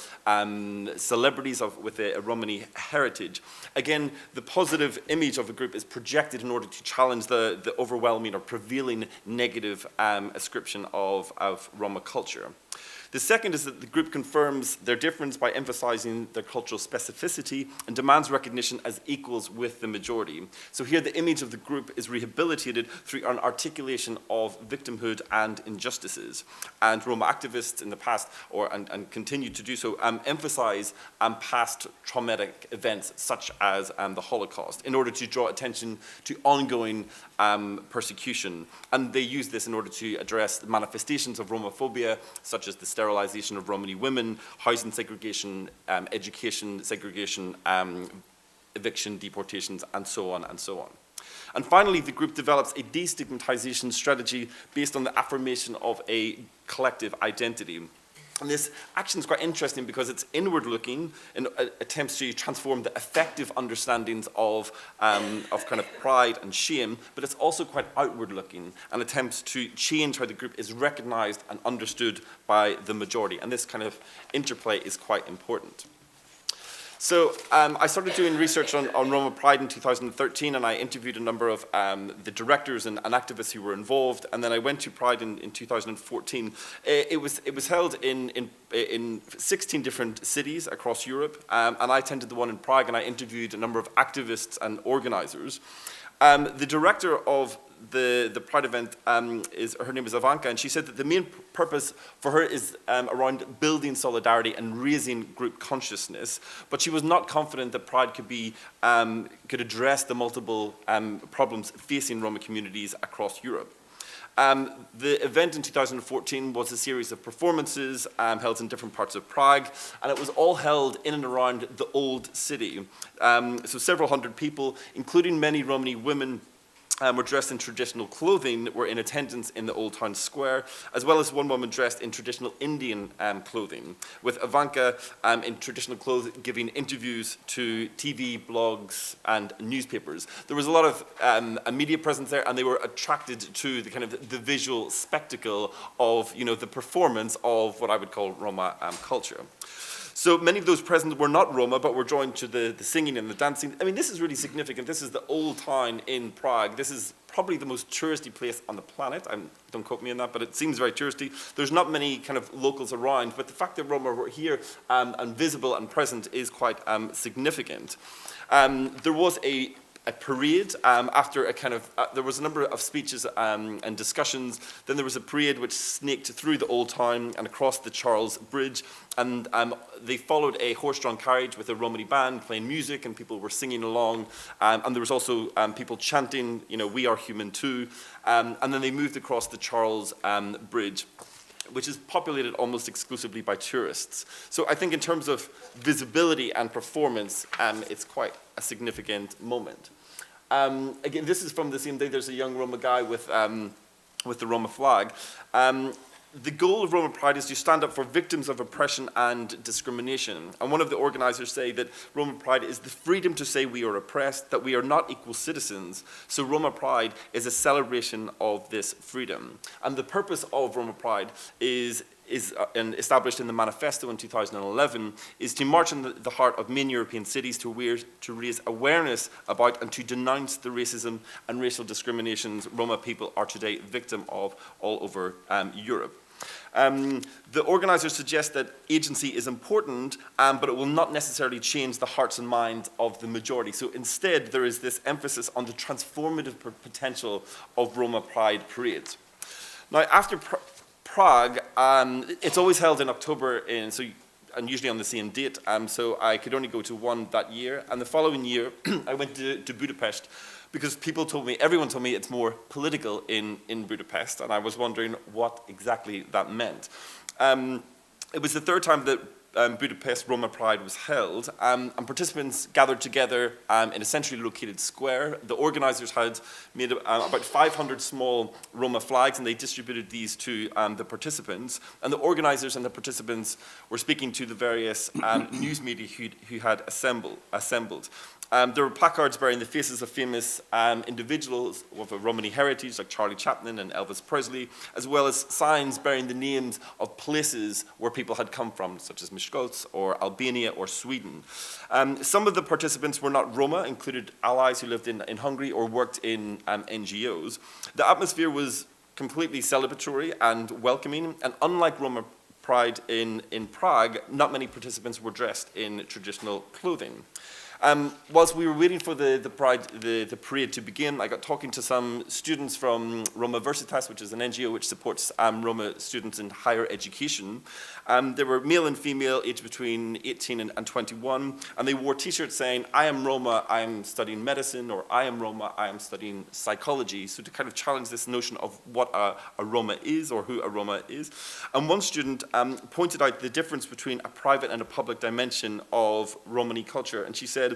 celebrities with a Romani heritage. Again, the positive image of a group is projected in order to challenge the overwhelming or prevailing negative ascription of Roma culture. The second is that the group confirms their difference by emphasizing their cultural specificity and demands recognition as equals with the majority. So here the image of the group is rehabilitated through an articulation of victimhood and injustices. And Roma activists in the past, and continue to do so, emphasize past traumatic events such as the Holocaust in order to draw attention to ongoing persecution. And they use this in order to address the manifestations of Romophobia, such as the sterilization of Romani women, housing segregation, education segregation, eviction, deportations, and so on and so on. And finally, the group develops a destigmatization strategy based on the affirmation of a collective identity. And this action is quite interesting because it's inward-looking and attempts to transform the effective understandings of kind of pride and shame, but it's also quite outward-looking and attempts to change how the group is recognized and understood by the majority. And this kind of interplay is quite important. So I started doing research on Roma Pride in 2013, and I interviewed a number of the directors and activists who were involved, and then I went to Pride in 2014. It was held in 16 different cities across Europe, and I attended the one in Prague, and I interviewed a number of activists and organizers. The director of the Pride event, her name is Ivanka, and she said that the main purpose for her is around building solidarity and raising group consciousness, but she was not confident that Pride could address the multiple problems facing Roma communities across Europe. The event in 2014 was a series of performances held in different parts of Prague, and it was all held in and around the old city. So several hundred people, including many Romani women, were dressed in traditional clothing, were in attendance in the Old Town Square, as well as one woman dressed in traditional Indian clothing, with Ivanka in traditional clothes giving interviews to TV, blogs, and newspapers. There was a lot of a media presence there, and they were attracted to the kind of the visual spectacle of, you know, the performance of what I would call Roma culture. So many of those present were not Roma, but were joined to the singing and the dancing. I mean, this is really significant. This is the old town in Prague. This is probably the most touristy place on the planet. Don't quote me on that, but it seems very touristy. There's not many kind of locals around, but the fact that Roma were here and visible and present is quite significant. There was a parade after a kind of, there was a number of speeches and discussions. Then there was a parade which snaked through the old town and across the Charles Bridge. And they followed a horse-drawn carriage with a Romani band playing music, and people were singing along. And there was also people chanting, you know, "We are human too." And then they moved across the Charles Bridge, which is populated almost exclusively by tourists. So I think in terms of visibility and performance, it's quite a significant moment. Again, this is from the same day. There's a young Roma guy with the Roma flag. The goal of Roma Pride is to stand up for victims of oppression and discrimination. And one of the organizers say that Roma Pride is the freedom to say we are oppressed, that we are not equal citizens. So Roma Pride is a celebration of this freedom. And the purpose of Roma Pride is established in the manifesto in 2011, is to march in the heart of main European cities to raise awareness about and to denounce the racism and racial discriminations Roma people are today victim of all over Europe. The organizers suggest that agency is important, but it will not necessarily change the hearts and minds of the majority. So instead, there is this emphasis on the transformative potential of Roma Pride parades. Now, after Prague, it's always held in October, and usually on the same date, so I could only go to one that year. And the following year, I went to Budapest, because everyone told me it's more political in Budapest, and I was wondering what exactly that meant. It was the third time that Budapest Roma Pride was held, and participants gathered together in a centrally located square. The organizers had made about 500 small Roma flags, and they distributed these to the participants. And the organizers and the participants were speaking to the various news media who had assembled. There were placards bearing the faces of famous individuals of a Romani heritage, like Charlie Chaplin and Elvis Presley, as well as signs bearing the names of places where people had come from, such as Miskolc or Albania or Sweden. Some of the participants were not Roma, included allies who lived in Hungary or worked in NGOs. The atmosphere was completely celebratory and welcoming, and unlike Roma Pride in Prague, not many participants were dressed in traditional clothing. Whilst we were waiting for the parade to begin, I got talking to some students from Roma Versitas, which is an NGO which supports Roma students in higher education. They were male and female, aged between 18 and 21, and they wore t-shirts saying, "I am Roma, I am studying medicine," or "I am Roma, I am studying psychology," so to kind of challenge this notion of what a Roma is or who a Roma is. And one student pointed out the difference between a private and a public dimension of Romani culture, and she said,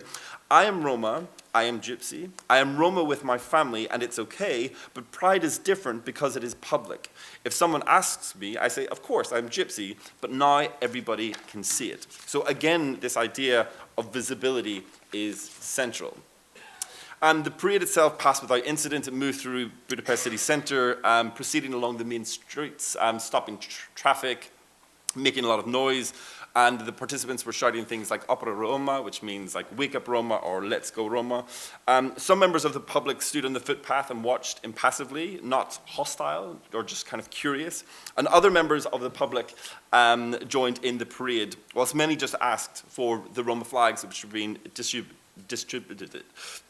"I am Roma, I am Gypsy, I am Roma with my family, and it's okay, but Pride is different because it is public. If someone asks me, I say, of course, I'm Gypsy, but now everybody can see it." So again, this idea of visibility is central. The parade itself passed without incident. It moved through Budapest city centre, proceeding along the main streets, stopping traffic, making a lot of noise. And the participants were shouting things like "Opera Roma," which means like "Wake up Roma" or "Let's go Roma." Some members of the public stood on the footpath and watched impassively, not hostile or just kind of curious. And other members of the public joined in the parade, whilst many just asked for the Roma flags which were being distributed.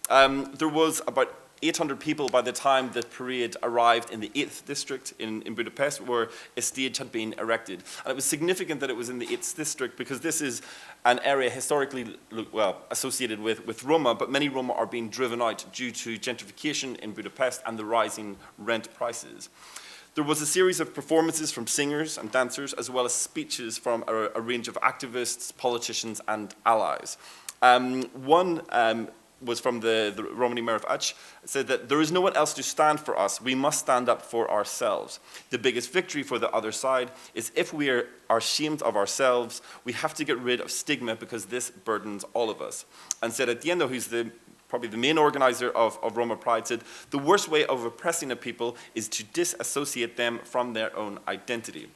There was about 800 people by the time the parade arrived in the 8th district in Budapest, where a stage had been erected. And it was significant that it was in the 8th district because this is an area historically, well, associated with Roma, but many Roma are being driven out due to gentrification in Budapest and the rising rent prices. There was a series of performances from singers and dancers, as well as speeches from a range of activists, politicians, and allies. One was from the Romani Mayor of Iași. It said that there is no one else to stand for us. We must stand up for ourselves. The biggest victory for the other side is if we are ashamed of ourselves, we have to get rid of stigma because this burdens all of us. And said Atieno, who's probably the main organizer of Roma Pride, said, the worst way of oppressing a people is to disassociate them from their own identity.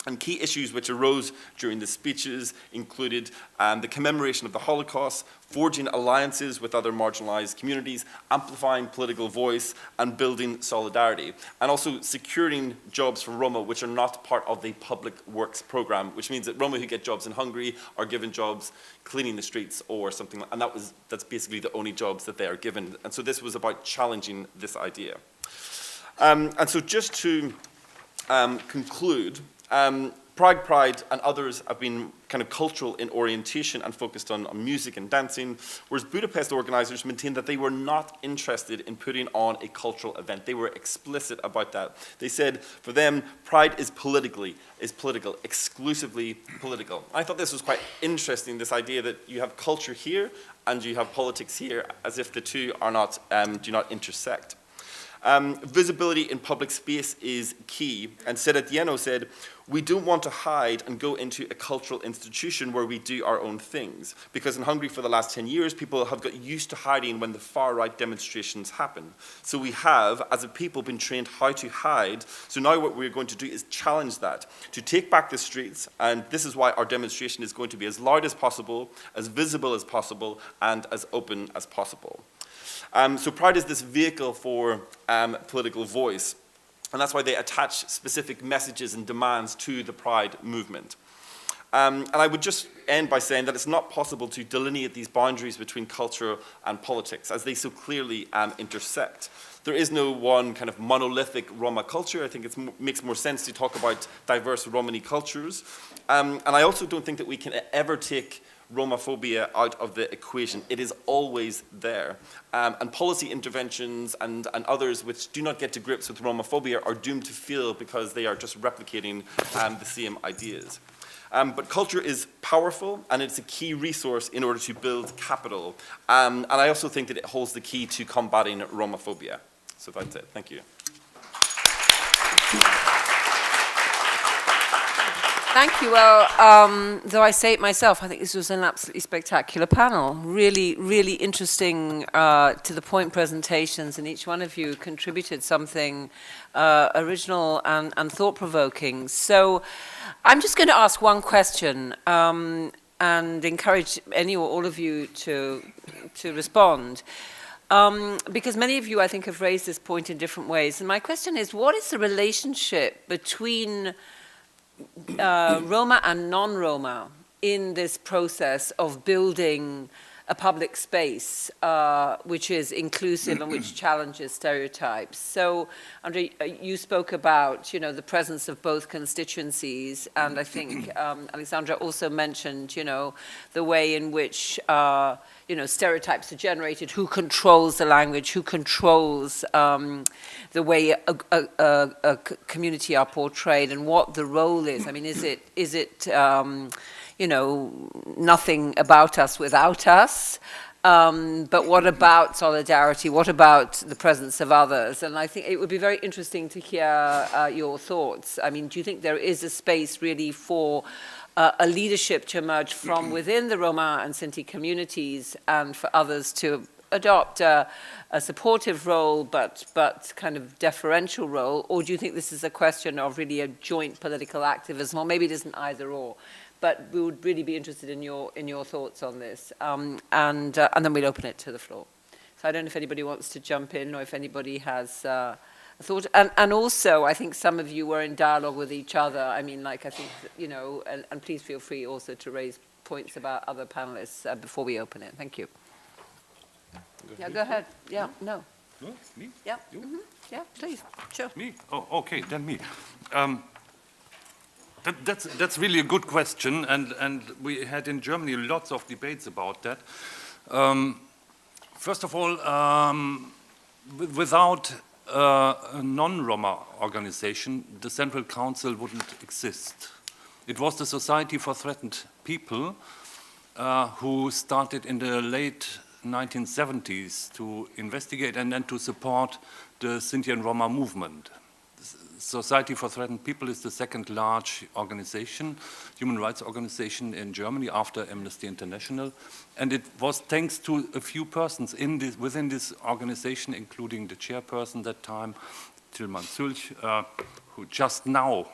And key issues which arose during the speeches included the commemoration of the Holocaust, forging alliances with other marginalized communities, amplifying political voice, and building solidarity. And also securing jobs for Roma which are not part of the public works program, which means that Roma who get jobs in Hungary are given jobs cleaning the streets or something, and that's basically the only jobs that they are given. And so this was about challenging this idea. And so just to conclude, Pride and others have been kind of cultural in orientation and focused on music and dancing, whereas Budapest organizers maintained that they were not interested in putting on a cultural event. They were explicit about that. They said, for them, Pride is political, exclusively political. I thought this was quite interesting, this idea that you have culture here and you have politics here, as if the two are not, do not intersect. Visibility in public space is key, and Seretieno said, we don't want to hide and go into a cultural institution where we do our own things, because in Hungary for the last 10 years, people have got used to hiding when the far-right demonstrations happen. So we have, as a people, been trained how to hide, so now what we're going to do is challenge that, to take back the streets, and this is why our demonstration is going to be as loud as possible, as visible as possible, and as open as possible. So Pride is this vehicle for political voice, and that's why they attach specific messages and demands to the Pride movement. And I would just end by saying that it's not possible to delineate these boundaries between culture and politics, as they so clearly intersect. There is no one kind of monolithic Roma culture. I think it makes more sense to talk about diverse Romani cultures. And I also don't think that we can ever take Romaphobia out of the equation. It is always there. And policy interventions and others which do not get to grips with Romaphobia are doomed to fail because they are just replicating the same ideas. But culture is powerful, and it's a key resource in order to build capital. And I also think that it holds the key to combating Romaphobia. So that's it. Thank you. Thank you. Well, though I say it myself, I think this was an absolutely spectacular panel. Really, really interesting, to the point presentations, and each one of you contributed something original and thought-provoking. So I'm just going to ask one question and encourage any or all of you to respond. Because many of you, I think, have raised this point in different ways. And my question is, what is the relationship between Roma and non-Roma in this process of building a public space which is inclusive and which challenges stereotypes? So, Andre, you spoke about, you know, the presence of both constituencies, and I think Alexandra also mentioned, you know, the way in which you know, stereotypes are generated, who controls the language, who controls the way a community are portrayed, and what the role is. I mean, is it you know, nothing about us without us? But what about solidarity? What about the presence of others? And I think it would be very interesting to hear your thoughts. I mean, do you think there is a space really for a leadership to emerge from within the Roma and Sinti communities, and for others to adopt a supportive role but kind of deferential role? Or do you think this is a question of really a joint political activism? Or maybe it isn't either or. But we would really be interested in your thoughts on this, and then we'll open it to the floor. So I don't know if anybody wants to jump in, or if anybody has a thought. And also, I think some of you were in dialogue with each other. I mean, like, I think, you know, and please feel free also to raise points about other panelists before we open it. Thank you. Yeah, go ahead. Yeah, no. No? Me? Yeah. You? Yeah, please, sure. Me? Oh, okay, then me. That's really a good question, and we had in Germany lots of debates about that. First of all, without a non-Roma organization, the Central Council wouldn't exist. It was the Society for Threatened People who started in the late 1970s to investigate and then to support the Sinti and Roma movement. Society for Threatened People is the second large organization, human rights organization in Germany after Amnesty International. And it was thanks to a few persons within this organization, including the chairperson that time, Tilman Zülch, who just now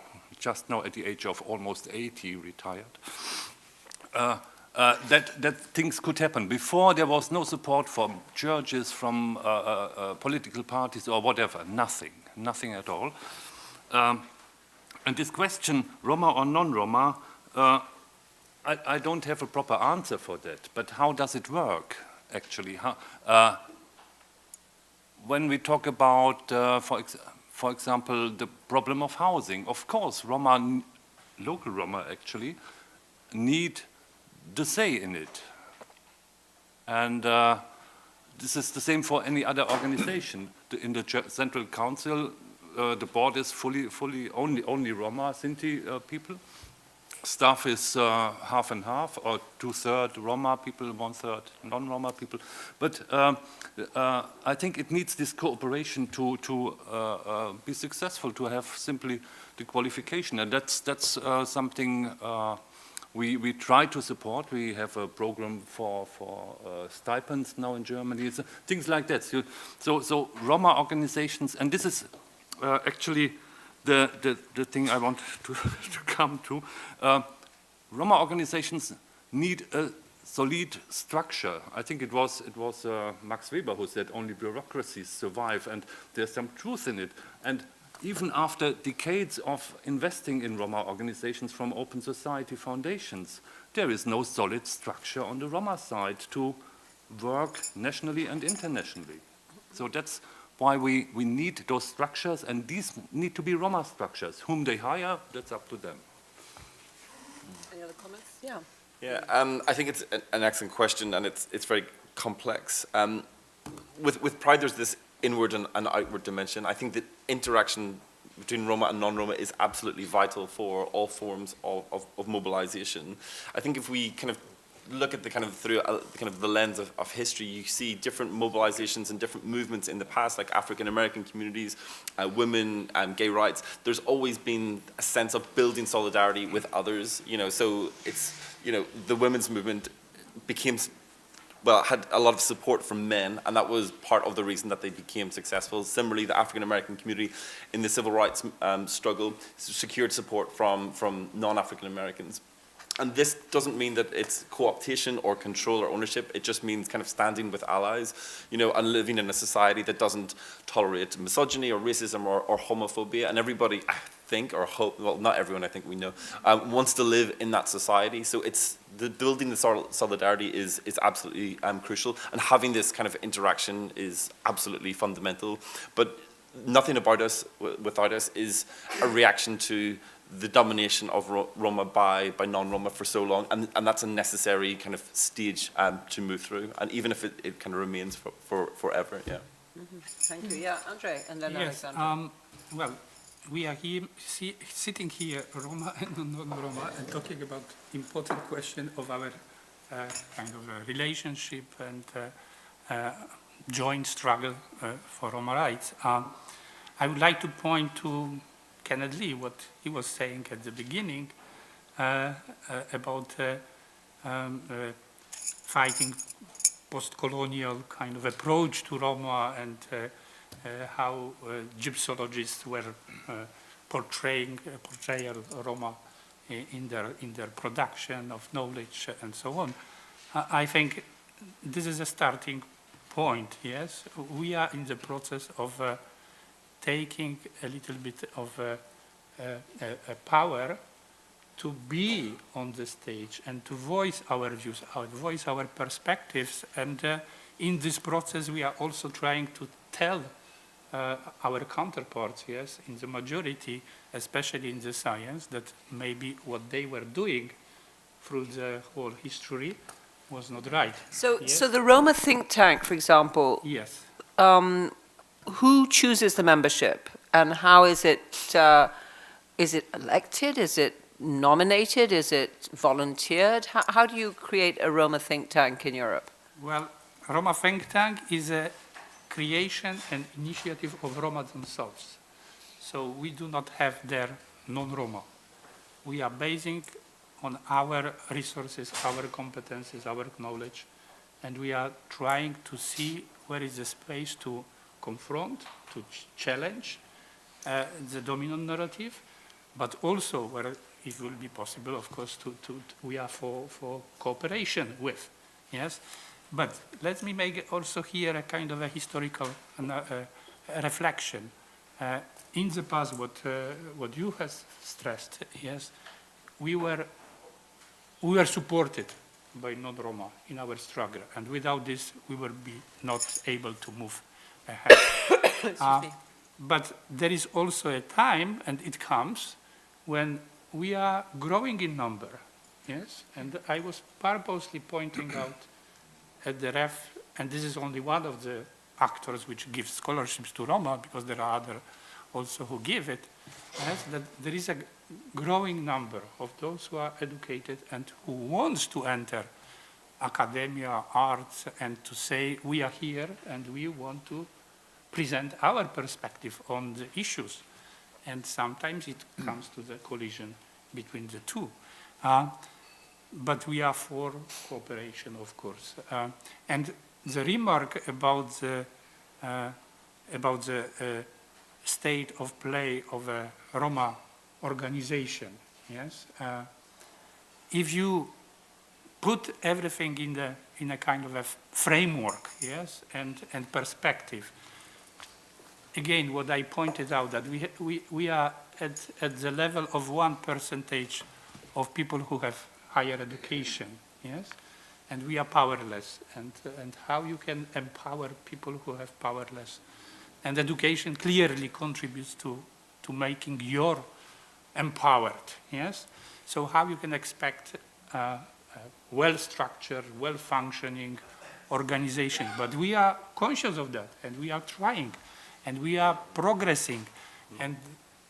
at the age of almost 80 retired, that things could happen. Before, there was no support from churches, from political parties or whatever, nothing at all. And this question, Roma or non-Roma, I don't have a proper answer for that, but how does it work, actually? When we talk about, for example, the problem of housing, of course, local Roma actually, need the say in it. And this is the same for any other organization. In the Central Council, the board is fully only Roma, Sinti people. Staff is half and half, or 2/3 Roma people, 1/3 non-Roma people. But I think it needs this cooperation to be successful, to have simply the qualification, and that's something we try to support. We have a program for stipends now in Germany. It's, things like that. So Roma organizations, and this is actually the thing I want to come to. Roma organizations need a solid structure. I think it was Max Weber who said only bureaucracies survive, and there's some truth in it. And even after decades of investing in Roma organizations from open society foundations, there is no solid structure on the Roma side to work nationally and internationally. So that's why we need those structures, and these need to be Roma structures. Whom they hire, that's up to them. Any other comments? Yeah. Yeah, I think it's an excellent question, and it's very complex. With Pride, there's this inward and outward dimension. I think that interaction between Roma and non-Roma is absolutely vital for all forms of mobilization. I think if we kind of look at through the lens of history, you see different mobilizations and different movements in the past, like African American communities, women, and gay rights. There's always been a sense of building solidarity with others. So it's the women's movement had a lot of support from men, and that was part of the reason that they became successful. Similarly, the African American community in the civil rights struggle secured support from non-African Americans. And this doesn't mean that it's co-optation or control or ownership. It just means kind of standing with allies, and living in a society that doesn't tolerate misogyny or racism or homophobia. And everybody, I think, or hope, well, not everyone, I think we know, wants to live in that society. So it's building the solidarity is absolutely crucial. And having this kind of interaction is absolutely fundamental. But nothing about us, without us, is a reaction to the domination of Roma by non-Roma for so long, and that's a necessary kind of stage to move through, and even if it kind of remains for forever, yeah. Mm-hmm. Thank you. Yeah, Andre, and then Yes, Alexander. well, we are here, sitting here, Roma and non-Roma, and talking about important question of our kind of relationship and joint struggle for Roma rights. I would like to point to Kenneth Lee, what he was saying at the beginning about fighting post-colonial kind of approach to Roma, and how gypsologists were portraying Roma in their production of knowledge and so on. I think this is a starting point, yes. We are in the process of taking a little bit of a power to be on the stage and to voice our views, voice our perspectives. And in this process, we are also trying to tell our counterparts, yes, in the majority, especially in the science, that maybe what they were doing through the whole history was not right. So, Yes? so the Roma think tank, for example, Yes. who chooses the membership, and how is it elected? Is it nominated? Is it volunteered? How do you create a Roma think tank in Europe? Well, Roma Think Tank is a creation and initiative of Roma themselves. So we do not have their non-Roma. We are basing on our resources, our competences, our knowledge, and we are trying to see where is the space to confront, to challenge the dominant narrative, but also where it will be possible, of course, we are for cooperation with, yes? But let me make also here a kind of a historical reflection. In the past, what you have stressed, yes, we were supported by non-Roma in our struggle, and without this, we will be not able to move ahead. Excuse me. But there is also a time, and it comes, when we are growing in number, yes? And I was purposely pointing out at the ref, and this is only one of the actors which gives scholarships to Roma, because there are other also who give it, yes? That there is a growing number of those who are educated and who wants to enter academia, arts, and to say, we are here and we want to present our perspective on the issues. And sometimes it comes to the collision between the two. But we are for cooperation, of course. And the remark about the state of play of a Roma organization, yes? If you put everything in a kind of a framework, yes, and perspective, again, what I pointed out, that we are at the level of 1% of people who have higher education, yes? And we are powerless. And how you can empower people who have powerless? And education clearly contributes to making you empowered, yes? So how you can expect a well-structured, well-functioning organization? But we are conscious of that, and we are trying. And we are progressing. And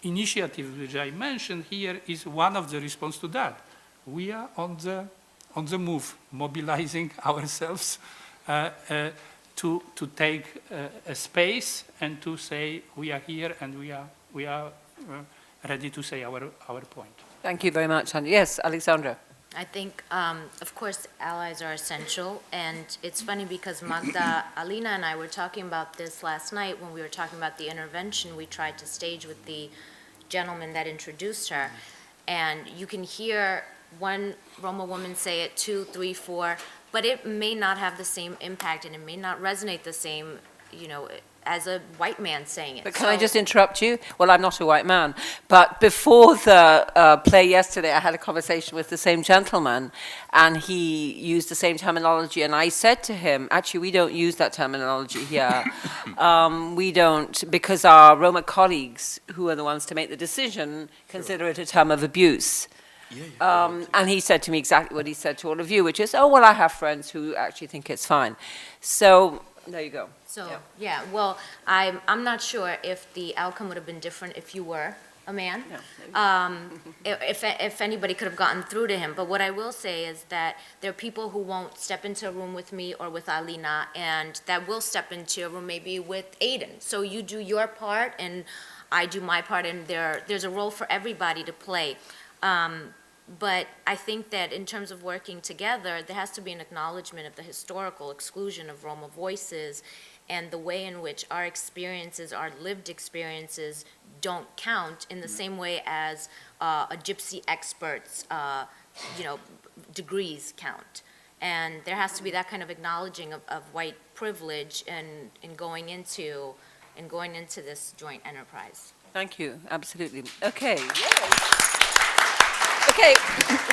initiative which I mentioned here is one of the response to that. We are on the move, mobilizing ourselves to take a space and to say we are here and we are ready to say our point. Thank you very much, Andrew. Yes, Alexandra. I think, of course, allies are essential, and it's funny because Magda, Alina, and I were talking about this last night when we were talking about the intervention we tried to stage with the gentleman that introduced her, and you can hear one Roma woman say it, 2, 3, 4, but it may not have the same impact, and it may not resonate the same, you know, as a white man saying it. But can I just interrupt you? Well, I'm not a white man, but before the play yesterday, I had a conversation with the same gentleman, and he used the same terminology, and I said to him, actually, we don't use that terminology here. We don't, because our Roma colleagues, who are the ones to make the decision, consider it a term of abuse. And he said to me exactly what he said to all of you, which is, oh, well, I have friends who actually think it's fine. So there you go. So, yeah, well, I'm not sure if the outcome would have been different if you were a man. If anybody could have gotten through to him. But what I will say is that there are people who won't step into a room with me or with Alina, and that will step into a room maybe with Aiden. So you do your part, and I do my part, and there's a role for everybody to play. But I think that in terms of working together, there has to be an acknowledgement of the historical exclusion of Roma voices and the way in which our experiences, our lived experiences, don't count in the same way as a gypsy expert's, degrees count. And there has to be that kind of acknowledging of white privilege in going into this joint enterprise. Thank you, absolutely. Okay. Okay,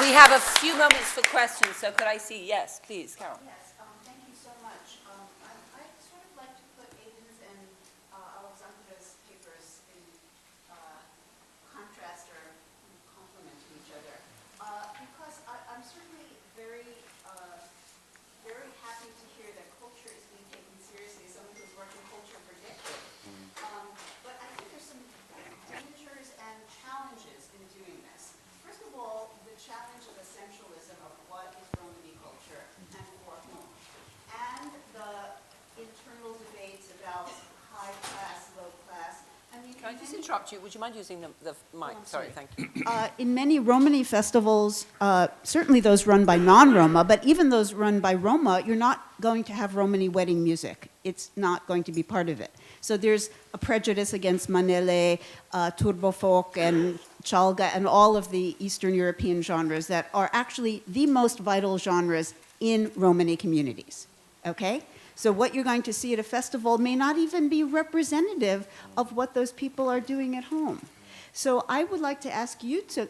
we have a few moments for questions, so could I see? Yes, please, Carol. Yes, thank you so much. I'd sort of like to put Aiden's and just interrupt you? Would you mind using the mic? Sorry, thank you. In many Romani festivals, certainly those run by non-Roma, but even those run by Roma, you're not going to have Romani wedding music. It's not going to be part of it. So there's a prejudice against Manele, Turbo Folk, and Chalga, and all of the Eastern European genres that are actually the most vital genres in Romani communities, okay? So what you're going to see at a festival may not even be representative of what those people are doing at home. So I would like to ask you to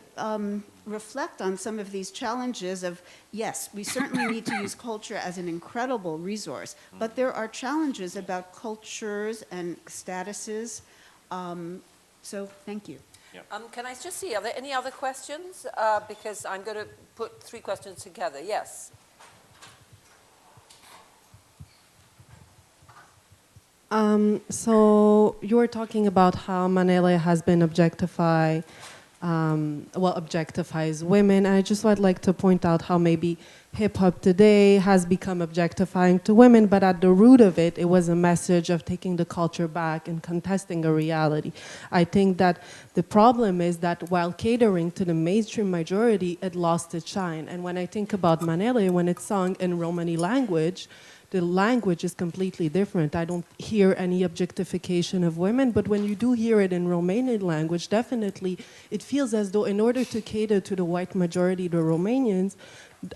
reflect on some of these challenges of, yes, we certainly need to use culture as an incredible resource, but there are challenges about cultures and statuses. So thank you. Can I just see, are there any other questions? Because I'm going to put 3 questions together. Yes. So you were talking about how Manele has been objectifies women. I just would like to point out how maybe hip-hop today has become objectifying to women, but at the root of it, it was a message of taking the culture back and contesting a reality. I think that the problem is that while catering to the mainstream majority, it lost its shine. And when I think about Manele, when it's sung in Romani language, the language is completely different. I don't hear any objectification of women, but when you do hear it in Romanian language, definitely it feels as though in order to cater to the white majority, the Romanians,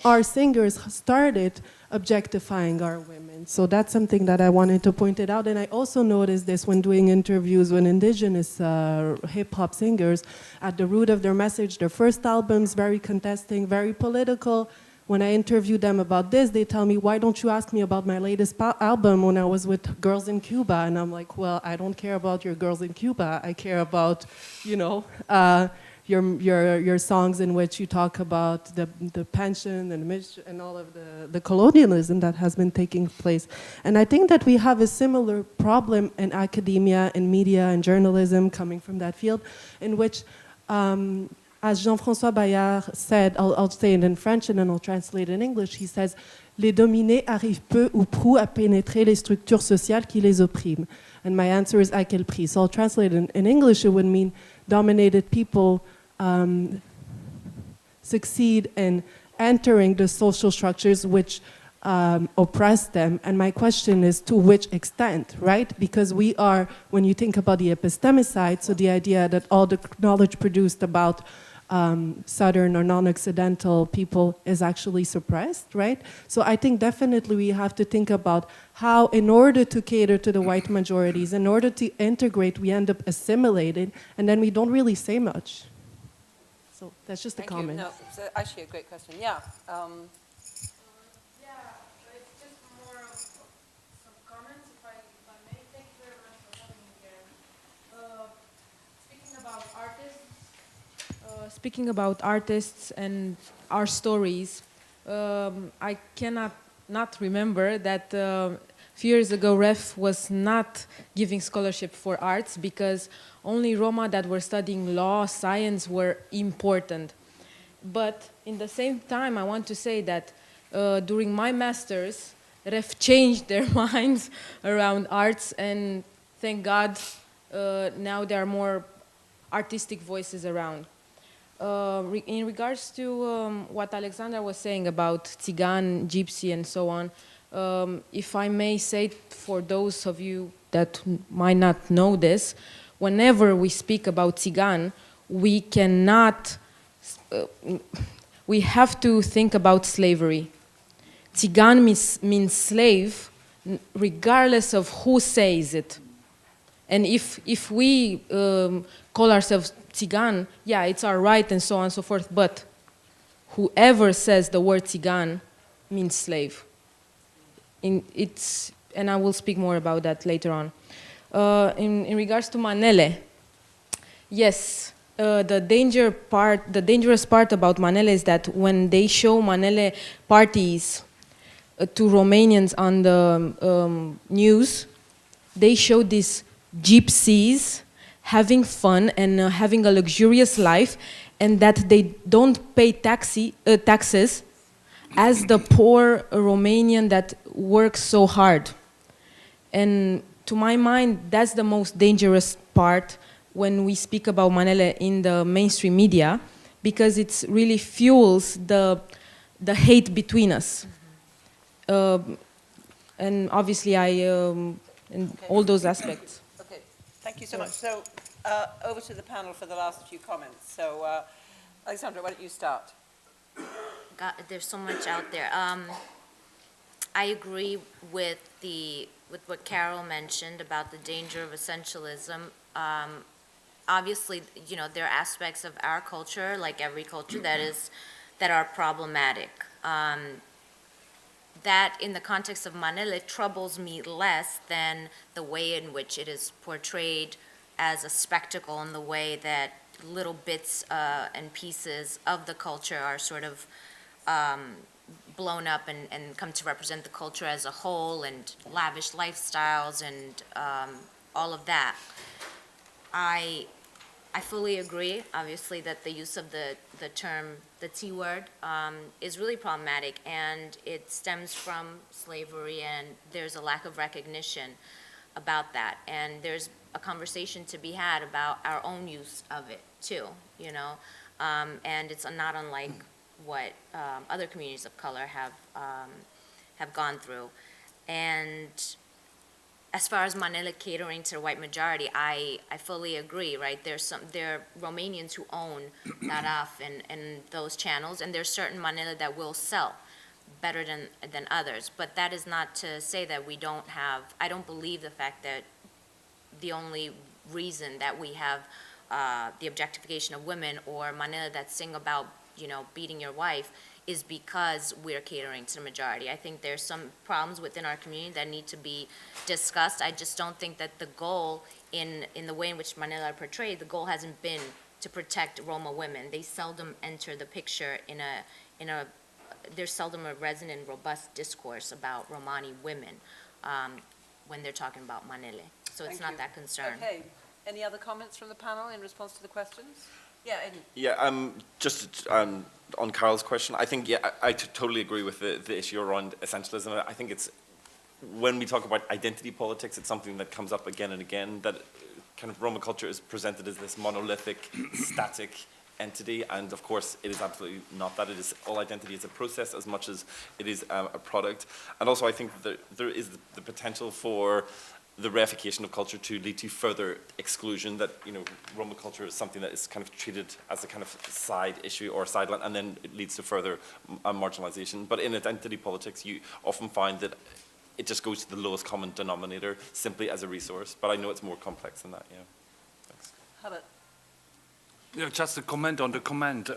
our singers started objectifying our women. So that's something that I wanted to point it out. And I also noticed this when doing interviews with indigenous hip-hop singers. At the root of their message, their first albums, very contesting, very political. When I interview them about this, they tell me, why don't you ask me about my latest album when I was with Girls in Cuba? And I'm like, well, I don't care about your Girls in Cuba. I care about, you know, your songs in which you talk about the pension and all of the colonialism that has been taking place. And I think that we have a similar problem in academia, in media, and journalism coming from that field, in which as Jean-François Bayard said, I'll say it in French and then I'll translate it in English, he says, les dominés arrivent peu ou prou à pénétrer les structures sociales qui les oppriment. And my answer is, à quel prix? So I'll translate it in English, it would mean dominated people succeed in entering the social structures which oppress them. And my question is, to which extent, right? Because we are, when you think about the epistemicide, so the idea that all the knowledge produced about Southern or non-Occidental people is actually suppressed, right? So I think definitely we have to think about how, in order to cater to the white majorities, in order to integrate, we end up assimilated, and then we don't really say much. So that's just a comment. No, it's actually a great question. Yeah. It's just more of some comments, if I may. Thank you very much for having me here. Speaking about artists and our stories, I cannot not remember that a few years ago REF was not giving scholarship for arts because only Roma that were studying law, science were important. But in the same time, I want to say that during my master's, REF changed their minds around arts, and thank God now there are more artistic voices around. In regards to what Alexandra was saying about Tsigan, Gypsy, and so on, if I may say for those of you that might not know this, whenever we speak about Tsigan, we cannot, we have to think about slavery. Tsigan means slave, regardless of who says it. And if we call ourselves Tsigan, yeah, it's our right and so on and so forth, but whoever says the word Tsigan means slave. And I will speak more about that later on. In regards to Manele, yes, the dangerous part about Manele is that when they show Manele parties to Romanians on the news, they show these gypsies having fun and having a luxurious life, and that they don't pay taxes as the poor Romanian that works so hard. And to my mind, that's the most dangerous part, when we speak about Manele in the mainstream media, because it really fuels the hate between us. And obviously in all those aspects. Okay, thank you so much. So over to the panel for the last few comments. So Alexandra, why don't you start? God, there's so much out there. I agree with what Carol mentioned about the danger of essentialism. Obviously, you know, there are aspects of our culture, like every culture, that are problematic. That, in the context of Manele, troubles me less than the way in which it is portrayed as a spectacle, and the way that little bits and pieces of the culture are sort of blown up and come to represent the culture as a whole, and lavish lifestyles and all of that. I fully agree, obviously, that the use of the term, the T word, is really problematic, and it stems from slavery, and there's a lack of recognition about that. And there's a conversation to be had about our own use of it, too, you know? And it's not unlike what other communities of color have gone through. And as far as Manele catering to the white majority, I fully agree, right? There are Romanians who own Naraf and those channels, and there's certain Manele that will sell better than others. But that is not to say that we don't have, I don't believe the fact that the only reason that we have the objectification of women or Manele that sing about, you know, beating your wife is because we're catering to the majority. I think there's some problems within our community that need to be discussed. I just don't think that the goal, in the way in which Manele are portrayed, the goal hasn't been to protect Roma women. They seldom enter the picture there's seldom a resonant, robust discourse about Romani women when they're talking about Manele. So it's Thank not you. that concern. Okay, any other comments from the panel in response to the questions? Yeah, Aidan. Yeah, just on Carol's question, I think, yeah, I totally agree with the issue around essentialism. I think it's, when we talk about identity politics, it's something that comes up again and again, that kind of Roma culture is presented as this monolithic, static entity, and of course it is absolutely not that. It is, all identity is a process as much as it is a product. And also I think that there is the potential for the reification of culture to lead to further exclusion, that, you know, Roma culture is something that is kind of treated as a kind of side issue or sideline, and then it leads to further marginalization. But in identity politics, you often find that it just goes to the lowest common denominator simply as a resource. But I know it's more complex than that, yeah. Thanks. Herbert. Yeah, just a comment on the comment.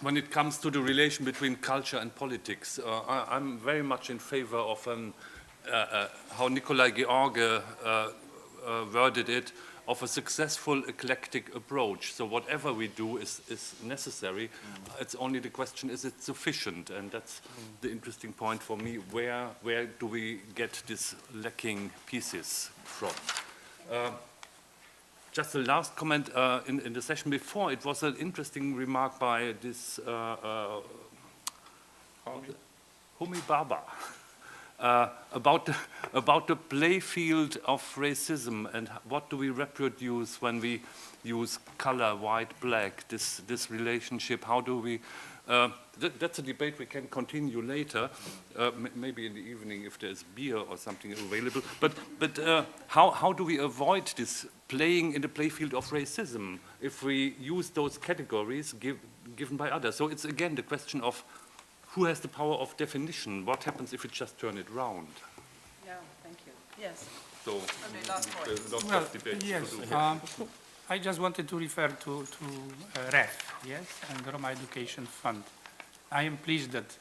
When it comes to the relation between culture and politics, I'm very much in favor of how Nikolai George worded it, of a successful eclectic approach. So whatever we do is necessary. It's only the question, is it sufficient? And that's the interesting point for me. Where do we get these lacking pieces from? Just the last comment in the session before, it was an interesting remark by this Homi Bhabha. About the playfield of racism, and what do we reproduce when we use color, white, black, this relationship, how do we, that's a debate we can continue later, maybe in the evening if there's beer or something available, but how do we avoid this playing in the playfield of racism if we use those categories given by others? So it's again the question of who has the power of definition? What happens if we just turn it round? Yeah, thank you. Yes. So, Okay, last point. there's lots Well, of debates yes, to do. I just wanted to refer to REF, yes, and the Roma Education Fund. I am pleased that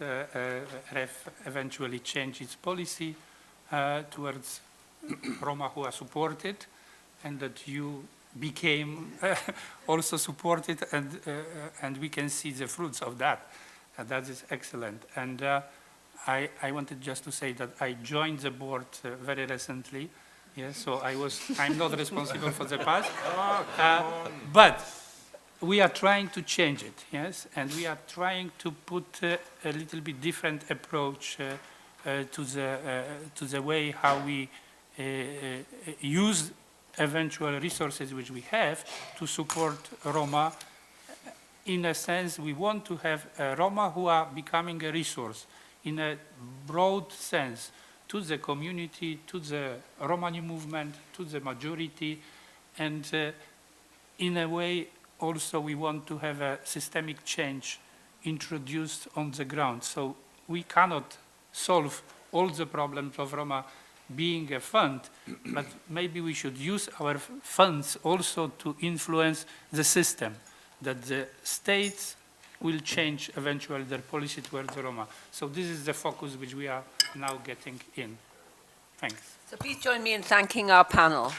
REF eventually changed its policy towards Roma who are supported, and that you became also supported, and we can see the fruits of that. And that is excellent. And I wanted just to say that I joined the board very recently. Yes, so I'm not responsible for the past. But we are trying to change it, yes? And we are trying to put a little bit different approach to the way how we use eventual resources which we have to support Roma. In a sense, we want to have Roma who are becoming a resource in a broad sense to the community, to the Romani movement, to the majority, and in a way also we want to have a systemic change introduced on the ground. So we cannot solve all the problems of Roma being a fund, but maybe we should use our funds also to influence the system, that the states will change eventually their policy towards the Roma. So this is the focus which we are now getting in. Thanks. So please join me in thanking our panel.